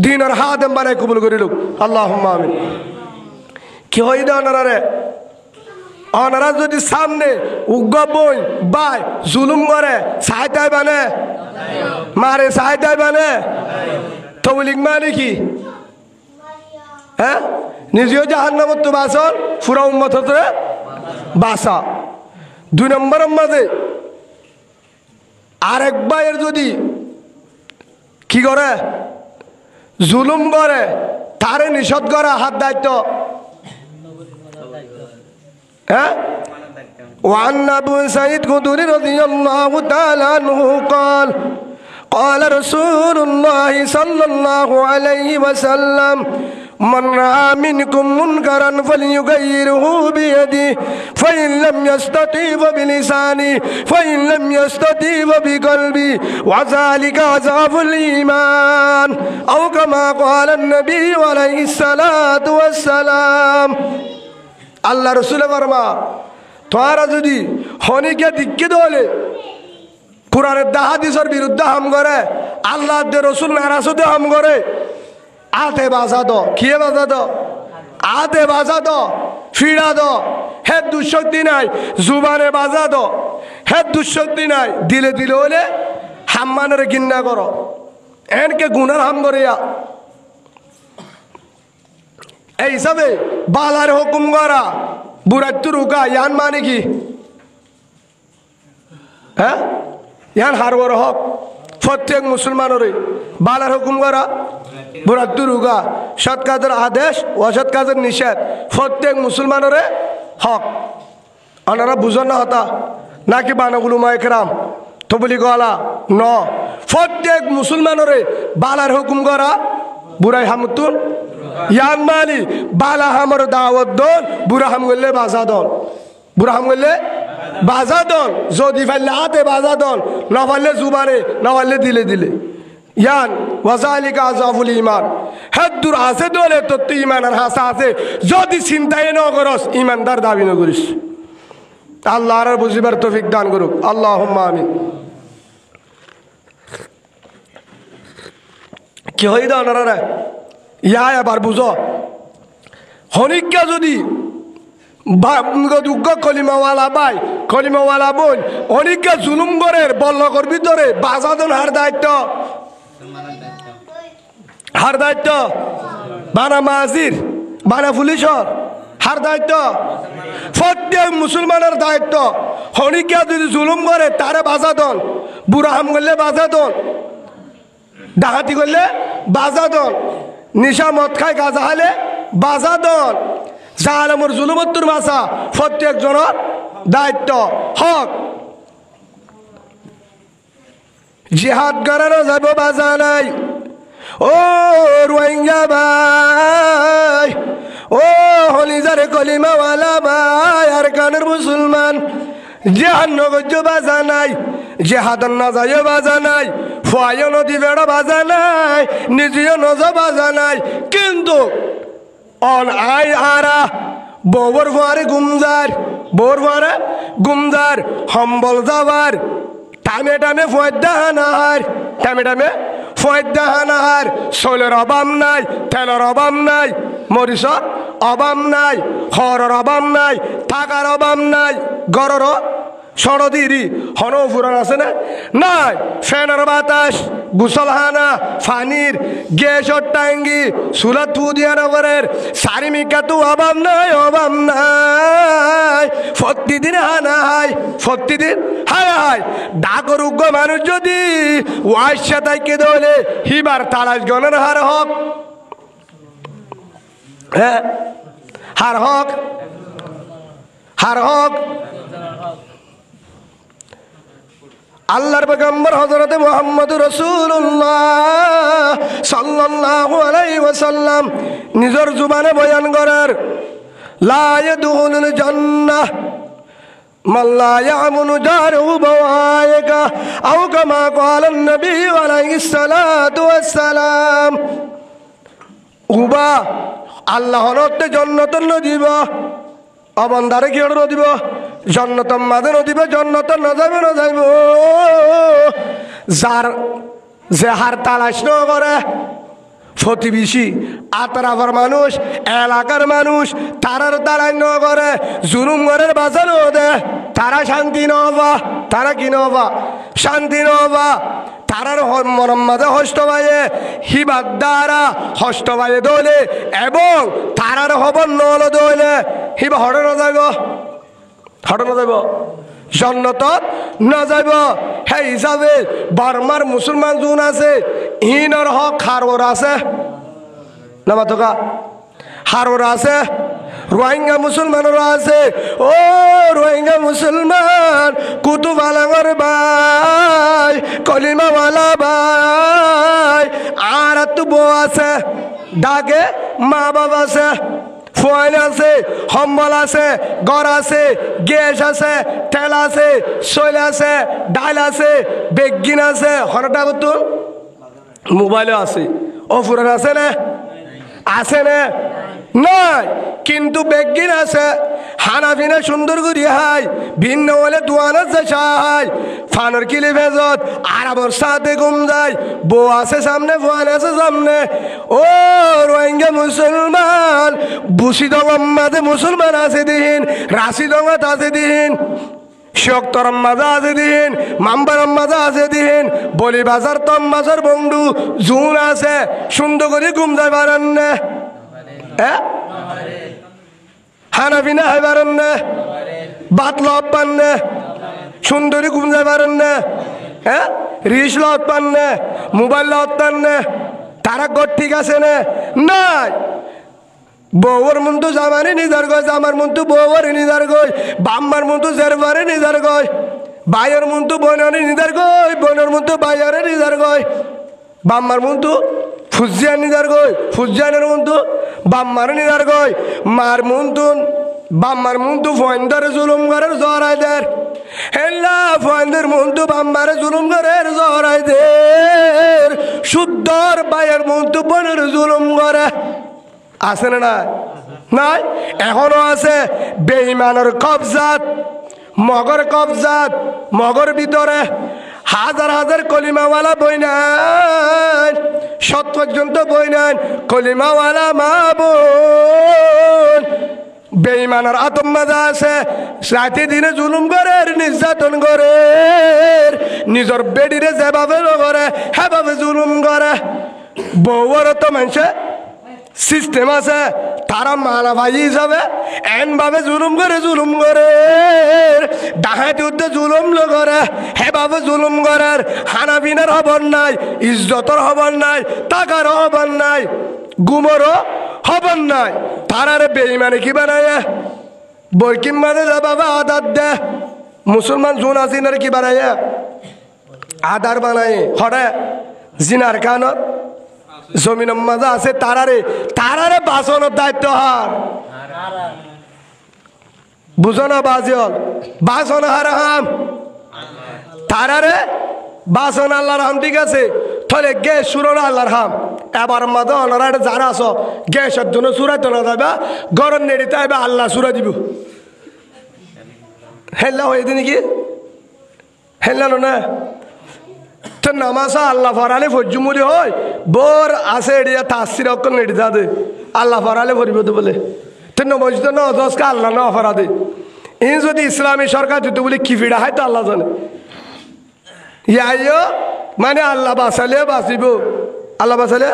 দিনের হাদেম বানাই কবুল করিলুক আল্লাহুম্মা আমিন কি হই দা ওনারে ওনারা যদি সামনে উগ্র বই বাই জুলুম করে সাইতাই বানে মারে সাইতাই বানে তবলিগ মানে কি হ্যাঁ নিজেও জাহান্নামত তো বাসন পুরা উম্মত হতে বাসা 2 নম্বরের মাঝে আরেক ভাইয়ের যদি কি করে জুলুম করে তারে নিষেধ করা হাত দায়িত্ব হ্যাঁ وعن أبو سعيد الخدري رضي الله تعالى عنه قال رسول الله صلى الله عليه وسلم من رأى منكم منكرا فليغيره بيده فإن لم يستطع فبلسانه فإن لم يستطع فبقلبه وذلك أضعف الإيمان أو كما قال النبي عليه الصلاة والسلام আল্লাহ রসুল ফরমা তোরা যদি হনিকে দিকে দলে কোরআনের হাদিসের বিরুদ্ধে হাম করে আল্লাহ রসুল নারাজতে হাম করে আতে বাজা দ কিয়ে বাজা দ আতে বাজা দ ফিরা দ হে দুঃশক্তি নাই জুবানে বাজা দ হে দুঃশক্তি নাই দিলে দিলে হলে হাম্মানের গিন্না করো এনকে গুনার হাম করে এই হিসাবে বালার হুকুম করা বুড়াত্তু রুকা ইয়ান মানে কি হ্যাঁ ইয়ান হারবর হক প্রত্যেক মুসলমানের বালার হুকুম করা বুড়াত্তু রুকা সৎ কাজের আদেশ অসৎ কাজের নিষেধ প্রত্যেক মুসলমানের হক ওনারা বুঝন না হতা নাকি বানাগুলো মায়করাম তো বলি গলা ন প্রত্যেক মুসলমানের বালার হুকুম করা বুড়াই হামতুন ইয়ান মালি বালা হামর দাওয়াত দন বুড়া হাম গলে বাজা দন বুড়া হাম গলে বাজা দন যদি ফাইলে হাতে বাজা দন না ফাইলে জুবানে না ফাইলে দিলে দিলে ইয়ান ওয়াজালিকা আযাফুল ঈমান হাদুর আছে দলে তো ঈমান আর হাসা আছে যদি চিন্তাই ন করস ঈমানদার দাবি ন করিস আল্লাহর বুঝিবার তৌফিক দান করুক আল্লাহুম্মা আমিন কি হই দাও না ইয়া এবার বুঝো হনিকা যদি দুঃখ কলিমাওয়ালা ভাই কলিমাওয়ালা বোন অনিকা জুলুম করে বল্লকর ভিতরে বাজাদন হার দায়িত্ব বানা মাজির বানা পুলিশর হার দায়িত্ব প্রত্যেক মুসলমানের দায়িত্ব হনিকা যদি জুলুম করে তারে বাজাদন বুড়া হাম করলে বাজাদন ডাকাতি করলে বাজাদন নিশা মদ খায় গাজা হালে বাজাদন জালামর জুলুমত্তর বাসা প্রত্যেক জনের দায়িত্ব হক জিহাদ করানো যাব বাজা নাই ও রোহিঙ্গা ভাই ও হলিজারে কলিমাওয়ালা ভাই আর কানের মুসলমান জিহাদ নগজ বাজা নাই জিহাদন না যায় বাজা নাই ফুয়ায় নদী বেড়া বাজা নাই নিজেও নজ বাজা নাই কিন্তু অন আই আরা বউর ফুয়ারে গুমজার হম্বল যাবার টামে টামে ফয়দা হানাহার টামে ফয়দা হানাহার শৈলের অভাব নাই তেলের অভাব নাই মরিচর অভাব নাই খড়ের অভাব নাই থাকার অভাব নাই গরর সরদিরি হন ফুরান আছে না নাই ফ্যানের বাতাস গুসলহানা ফানির গ্যাসর টাঙ্গি চুলা থু দিয়া নগরের সারিমিকা তো অভাব নাই প্রতিদিন হানা হাই প্রতিদিন হায় ডাকর উগ্র মানুষ যদি ওয়াইসা তাইকে দলে হিবার তালাশ গণের হার হক হ্যাঁ হার হক আল্লাহর পয়গম্বর হযরত মুহাম্মদ রাসূলুল্লাহ সাল্লাল্লাহু আলাইহি ওয়াসাল্লাম নিজের জবানে বয়ান করার লা ইয়াদখুলুল জান্নাহ মান লা ইয়ামুনু জারহু বাওয়াইকা আও কামা ক্বালান নবী আলাইহিস সালাতু ওয়াস সালাম উবা আল্লাহর রতে জান্নাতুন নদীব অবন্দারে কি অর্ডার দিব জন্নতম মাঝে নদীবে জন্নত না যাইব যার যে হার তালাশ ন করে প্রতিবেশী আতরাফার মানুষ এলাকার মানুষ তারার তালাশ ন করে জুলুম ঘরের বাঁচানো দে তারা শান্তি নবা তারা কি নবা শান্তি নবা তারার মরম মাঝে হস্ত বাইয়ে হিবাদ দ্বারা হস্ত বাইয়ে দলে এবং তারার হবন নল দলে হিবা হঠানো যাইব জন্নতত না যাইব। সেই হিসাবে বার্মার মুসলমান যোন আছে ইনর হক হারওর আছে না মাতকা হারওর আছে রোহিঙ্গা মুসলমানেরও আছে। ও রোহিঙ্গা মুসলমান কুতুব আলাঙ্গর ভাই কলিমাওয়ালা ভাই আর তো বউ আছে ডাকে মা বাবা আছে ফয়েল আছে সম্বল আছে ঘর আছে গ্যাস আছে তেল আছে শৈল আছে ডাল আছে বেগিন আছে হরটা তো মোবাইলও আছে অফুরান আছে না আছে না নাই কিন্তু বেগিন আছে হানা ফিনা সুন্দর করি হাই ভিন্ন হলে দোয়ানত যায় ফানোর কিলি ভেজত আরামর সাথে ঘুম যায় বউ আছে সামনে ফোয়ান আছে সামনে। ও রোহিঙ্গা মুসলমান বুসি দঙ্গম্মাতে মুসলমান আছে দিন রাশি দঙ্গাত আছে দিন শক্তরম মাজা আছে দিন মাম্বারম মাজা আছে দিন বলি বাজার তম বাজার বন্ধু জুন আছে সুন্দর করে ঘুম যায় পারেন না হানা পিনা হয় পারেন না বাত লব পান না সুন্দরী ঘুম যায় পারেন না রিস লত পান না মোবাইল লত পান না তারা গড় ঠিক আছে না নাই বউর মন্তু জামানি নিজার গয় জামার মন্তু বউর নিজার গয় বাম্মার মন্তু জেরবারে নিজার গয় বাইয়ের মন্তু বোনের নিজার গয় বোনের মন্তু বাইয়ের নিজার গয় বাম্মার মন্তু ফুজিয়ান নিজার গয় ফুজিয়ানের মন্তু বাম্মার নিজার গয় মার মন্তুন বাম্মার মন্তু ফয়েন্দার জুলুম ঘরের জরাই দের হেল্লা ফয়েন্দের মন্তু বাম্মার জুলুম ঘরের জরাই দের শুদ্ধর বাইয়ের মন্তু বোনের জুলুম ঘরে আছে না নাই এখনো আছে বেঈমানের কবজাত মগর কবজাত মগর ভিতরে হাজার হাজার কলিমাওয়ালা বই নেন 7 পর্যন্ত বই নেন কলিমাওয়ালা মা বোন বেঈমানের আতম্মাজা আছে রাতে দিনে জুলুম করে নির্যাতন করে নিজের বেডিরে যেভাবে করে সেভাবে জুলুম করে বউর তো মানুষে সিস্টেম আছে তারা মানা ভাই হিসাবে এন ভাবে জুলুম করে ডাহাতি উদ্দে জুলুম করে হেভাবে জুলুম করে হানা বিনার খবর নাই ইজ্জতর খবর নাই টাকার খবর নাই গুমরও খবর নাই তারারে বেঈমানে কি বানায় বরকিম মানে যা বাবা আদার দে মুসলমান জুন আসিনার কি বানায় আদার বানায় হরে জিনার কানত জমিন মাজা আছে তারারে বাঁচানোর দায়িত্ব হার বুঝো না বাজিল বাঁচন হারাম তারারে বাঁচন আল্লাহর হাম ঠিক আছে তাহলে গ্যাস সুরো আল্লাহর হাম এবার মাঝে অনারা যারা আছো গ্যাসের জন্য সুরাইতে না যাবে গরম নেড়িতে আইবে আল্লাহ সুরা দিব হেল্লা হয়ে দিন কি হেল্লানো না তো নামাজা আল্লাহ ফরালে ফজ্জুমুরি হয় বোর আছে এড়িয়া তাসির অক্ষর নেড়ি দে আল্লাহ ফরালে ভরিব তো বলে তো নমস্ত ন দশকে আল্লাহ না ফরা দে ই যদি ইসলামী সরকার যদি বলে কি ফিরা হয় তো আল্লাহ জানে ইয়াইও মানে আল্লাহ বাঁচালে বাঁচিব আল্লাহ বাঁচালে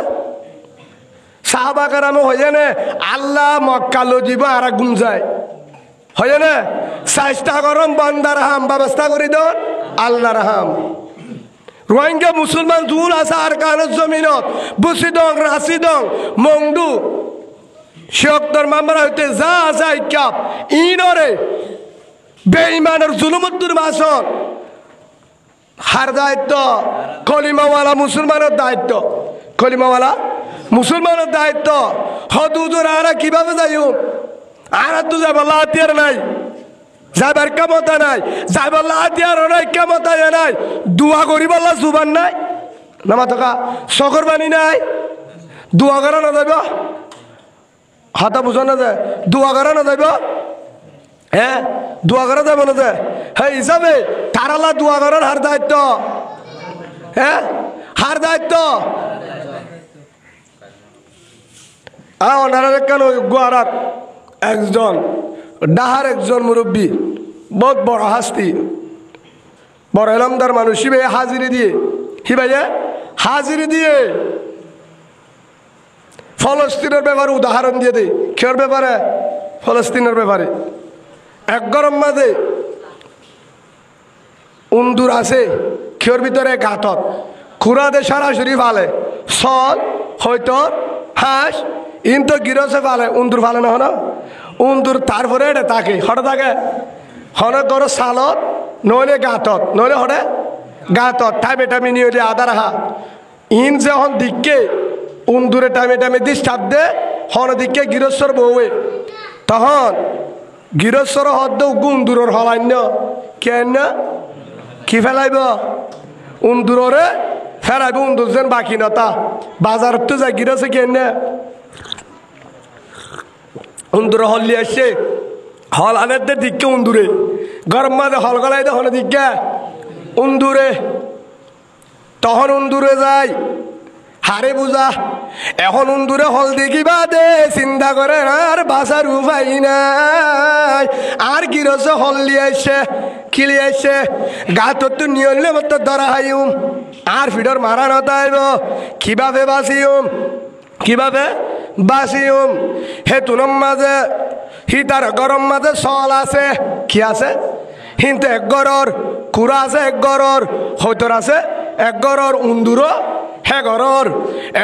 সাহাবা কারামো হয়ে না আল্লাহ মক্কালো দিব আর গুম যায় হয় না চেষ্টা করম বন্দার হাম ব্যবস্থা করে দেন আল্লাহর হাম রোহিঙ্গা মুসলমান জুল আছে আর কানের জমিনত বুসিদং রাশিদং মংডু শিয়ক্তর মামরা হইতে যা যায় কাপ ইনরে বেঈমানের জুলুমুদ্দুর মাসন হার দায়িত্ব কলিমাওয়ালা মুসলমানের দায়িত্ব কলিমাওয়ালা মুসলমানের দায়িত্ব হদুজুর আরা কিভাবে যাইও আর তো যাব লাতিয়ার নাই যাবার ক্ষমতা নাই যাবার লাতিয়ার নাই ক্ষমতা নাই দোয়া করি বললা জুবান নাই নামা থকা চকর বাণী নাই দোয়া করা না যাব হাতা বুঝা না যায় দোয়া করা না যাব হ্যাঁ দোয়া করা যাব না যায় হ্যাঁ হিসাবে তারালা দোয়া করার হার দায়িত্ব হ্যাঁ হার দায়িত্ব ওনারা কেন গোয়ারার একজন ডাহার একজন মুরব্বী বহুত বড় হাস্তি বড় এলমদার মানুষ হিবে হাজিরি দিয়ে হিবাইয়ে হাজিরি দিয়ে ফলস্তিনের ব্যাপারে উদাহরণ দিয়ে দেয় কেউর ব্যাপারে ফলস্তিনের ব্যাপারে এক গরম মাঝে উন্দুর আছে কিয়র ভিতরে গাতত খুরাদে সরাসরি ফালে সল হয়তো হাঁস ইন তো গিরসে ফালে উন্দুর ফালে না হন উন্দুর তারপরে এটা থাকে হঠাৎ থাকে হন করো সালত নইলে গাতত নইলে হরে গাতত টাইমে টাইমে নিয়ে আদা রাখা ইন যে হন দিককে উন্দুরে টাইমে টাইমে দিস চাপ দে হন দিককে গৃহস্থর বউয়ে তখন গৃহস্থর হদ্দ উন্দুরের হলান্য কেন কি ফেলাইব উন্দুরে ফেলাইব উন্দুর যেন বাকি নতা বাজার তো যা গিরছে কেন উন্দুর হল্লি আসছে হল আনের দিককে উন্দুরে গরম মাঝে হল গলাই দে হল দিককে উন্দুরে তখন উন্দুরে যায় হারে বুঝা এখন উন্দুরে হল দেখিবা দে চিন্তা করে আর বাসার উপায় নাই আর গিরছে হল লিয়ে আসছে কিলি আসছে গাতর তো নিয়লে মতো ধরা হাইম আর ফিডর মারা নতাইব কিভাবে বাসিম হে তুনম মাঝে হিতার গরম মাঝে চল আছে কি আছে হিনতে এক গরর কুড়া আছে এক গরর হয়তর আছে এক গরর উন্দুরো হে গরর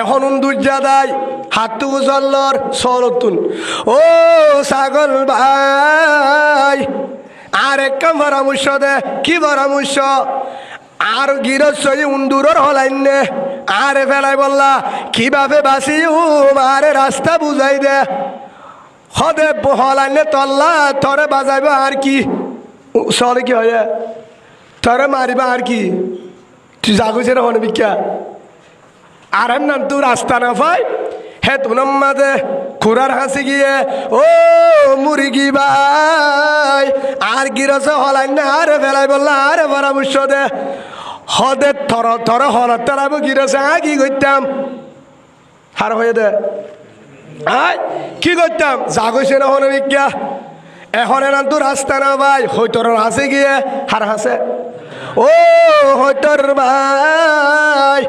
এখন উন্দুর যাদাই হাতু চল্লর চলতুন ও ছাগল ভাই আর এক পরামর্শ দে কি পরামর্শ আর গিরস্ত উন্দুরর হলাইনে আরে ফেলাই বললা কিভাবে বাসিম আরে রাস্তা বুঝাই দে হদে হলাইনে তল্লা তরে বাজাইব আর কি চলে কি হয় তরে মারিবা আর কি তুই জাগুছে না হনে বিখ্যা আর নাম তুই রাস্তা না পাই হে তুনম মাঝে খুরার হাসি গিয়ে ও মুরগি ভাই আর গিরছে হলাই না আরে ফেলাই বললা আরে পরামর্শ দে হদে থর হলত তেলাবো গিরছে কি করতাম হার হয়ে দে কি করতাম জাগছে না হনে বিজ্ঞা এখন নাম তো রাস্তা না ভাই হয়তর হাসে গিয়ে হার হাসে ও হয়তর ভাই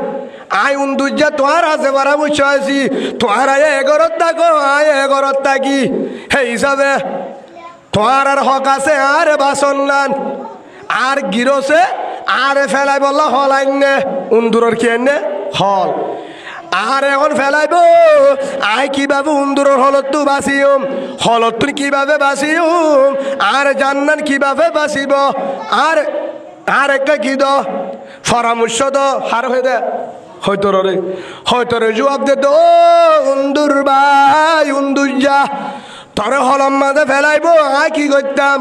আই উন্দুজা তোর আছে পরামর্শ আছি তোর আয় এগরত থাকো আয় এগরত থাকি হে হিসাবে তোর আর হক আছে আর বাসন নান আর গিরছে আরে ফেলাই বললা হল আইনে উন্দুরের কি আইনে হল আর এখন ফেলাইব আই কিভাবে উন্দুরের হলত বাঁচিম হলত কিভাবে বাঁচিম আর জান্নান কিভাবে বাঁচিব আর আর একটা কি দ পরামর্শ দ হার হয়ে দে হয়তরে জবাব দে তো উন্দুর ভাই উন্দুর যা তরে হলম মাঝে ফেলাইব আই কি করতাম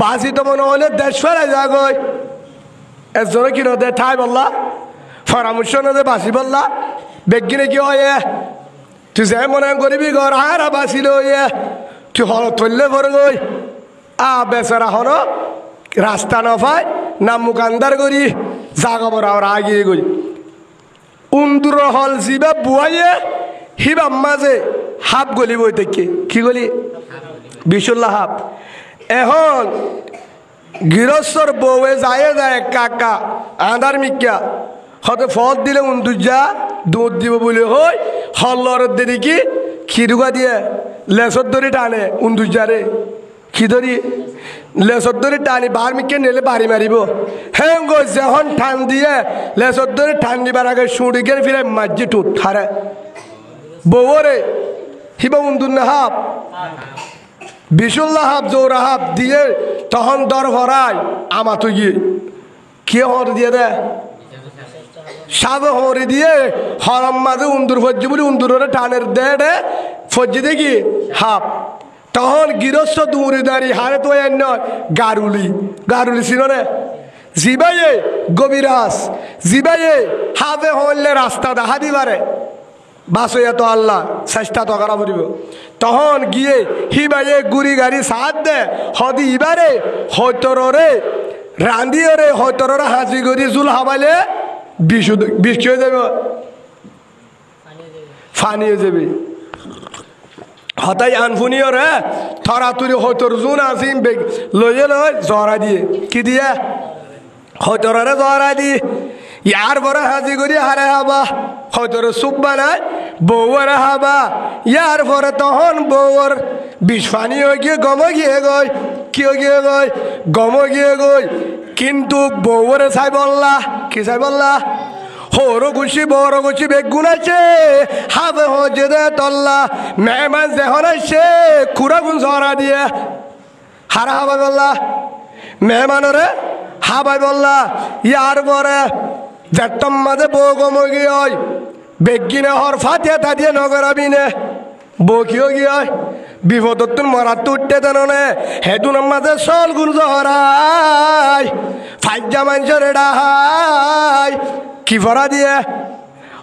বাঁচি তো মনে হলে দেশ ফেলাই যা গই এজনে কি নদে ঠাই বললা পরামর্শ নদে বাঁচি বললা বেগিনে কি হয় তুই যে মনে করিবি ঘর আর বাঁচিল তুই হল থললে পরে গই বেচারা হন রাস্তা নফায় না মুকান্দার করি জাগা বড় আর আগিয়ে গই উন্দুর হল জিবা বুয়াইয়ে হিবাম মাঝে হাফ গলি বই থেকে কি গলি বিশুল্লা হাফ এখন গৃহস্থর বউয়ে যায় কাকা আধার মিকা হতে ফল দিলে উন্দুজা দুধ দিব বলে হই হল্লর দেরি কি খিরুগা দিয়ে লেসর ধরে টানে উন্দুজারে কি ধরি লেসর ধরে টানি বার মিকে নেলে বাড়ি মারিব হ্যাঁ গো যখন টান দিয়ে লেসর ধরে টান দিবার আগে সুড়িকে ফিরে মাঝি টুট হারে বউরে হিবা উন্দুর না হাফ বিশুল্লা হাফ জোরা হাফ দিয়ে তখন দর ভরায় আমা তুই গিয়ে কে হর দিয়ে দে সাবে হরে দিয়ে হরম মাঝে উন্দুর ফজ্জি বলি উন্দুরে টানের দে ফজ্জি দেখি হাফ তখন গৃহস্থ দূরে দাঁড়িয়ে হারে তো নয় গারুলি ছিল রে জিবাইয়ে গভীরাস জিবাইয়ে হাফে হইলে রাস্তা দেখা দিবারে বাসইয়া তো আল্লাহ চেষ্টা তো করা পড়িব তখন গিয়ে হিবাইয়ে গুড়ি গাড়ি সাথ দে হদি ইবারে হয়তরে রাঁধিয়ে রে হয়তরে হাজি করি জুল হাবাইলে বিষ হয়ে যাবে ফানিয়ে যাবে হতাই আনফুনিও রে থরা তুরি হয়তর জুন আসিম লইয়ে লয় জরা দিয়ে কি দিয়ে হয়তরে জরা দিয়ে ইয়ার বড় হাজি করি হারে হাবা হয়তরে সুপ বানায় বউরে হাবা ইয়ার পরে তখন বউর বিষ ফানি হয়ে গিয়ে গম গিয়ে গই কিয় গিয়ে গই গম গিয়ে গই কিন্তু বউরে চাই বললা কি চাই বললা হরো খুশি বড় খুশি বেগুন আছে হাবে হজে দে তল্লা মেহমান যখন আসে খুরা গুণ জরা দিয়ে হারা হাবাই বললা মেহমানরে হাবাই বললা ইয়ার পরে যেটম মাঝে বউ গমগি হয় বেগিনে হর ফাতিয়া তাদিয়ে নগরাবিনে বউ কিও কি হয় বিপদত্তুন মরাত উঠতে জানে হেতুনের মাঝে চল গুণ জহরাই ফাইজা মানুষের ডাহাই কি ভরা দিয়ে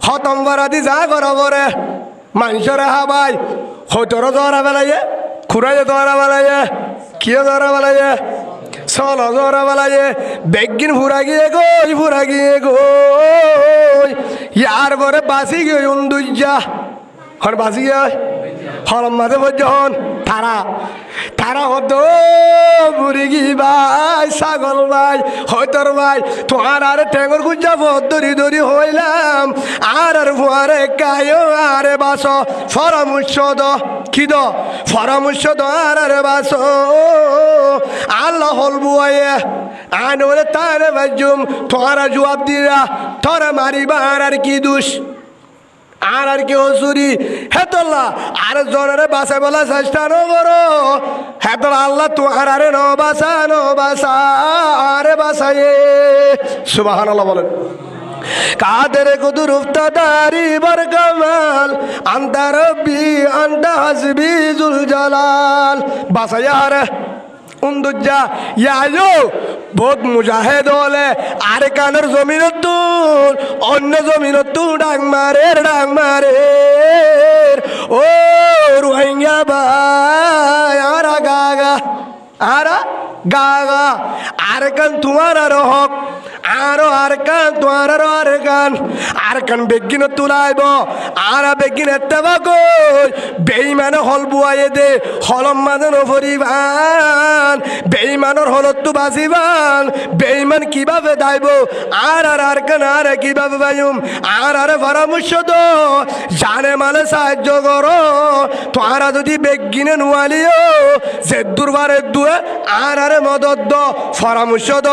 হতম ভরা দি যা করা পরে মানুষের হাবাই হইতরও জহরা বেলাইয়ে খুঁড়াইয়ে জহরা বেলাইয়ে কিয় জহরা বেলাইয়ে চল জহরা বেলাইয়ে বেগিন ফুরা গিয়ে গই ইয়ার পরে বাঁচি গিয়ে উন্দুজা হন বাঁচি গিয়ে হলম মাঝে যখন তারা হতো মুরগি ভাই ছাগল ভাই হয়তর ভাই তোমার আরে ঠেঙর গুজা দরি দরি হইলাম আর ফুয়ারে গায়ো আরে বাস পরামর্শ দ কি দ পরামর্শ দ আরে বাস আল্লাহ হল বুয়ে আনরে তারে বাজুম তোমারা জবাব দিরা তোরা মারিবা আর কি দুষ আর কি হসুরি হেতল্লা আর জনের বাসা বলা চেষ্টা করো হেতল আল্লাহ তোমার আরে ন বাসা আরে বাসায়ে সুবহানাল্লাহ বলেন কাদের কুদুর উফতাদারি বার কামাল আনতা রব্বি আনতা হাসবি জুল জালাল বাসায়ার উন্দুজা ইয়ায়ো বহুত মুজাহিদ হলে আরে কানের জমিনত তুল অন্য জমিনত তু ডাং মারে ও রোহিঙ্গা ভাই আরা গাগা আর কান তোমার আর হক আরো আর কান তোমার আর কান বেগিন তুলাইব আর বেগিন এত্তাবা কই বেঈমানে হল বুয়াইয়ে দে হলম মাঝে নফরিবান বেঈমানর হলত তো বাঁচিবান বেঈমান কিভাবে দাইব আর কান আর কিভাবে বাইম আর পরামর্শ দো জানে মালে সাহায্য করো তোরা যদি বেগিনে নুয়ালিও যে দুর্বারে দুয়ে আর মদত দ পরামর্শ দ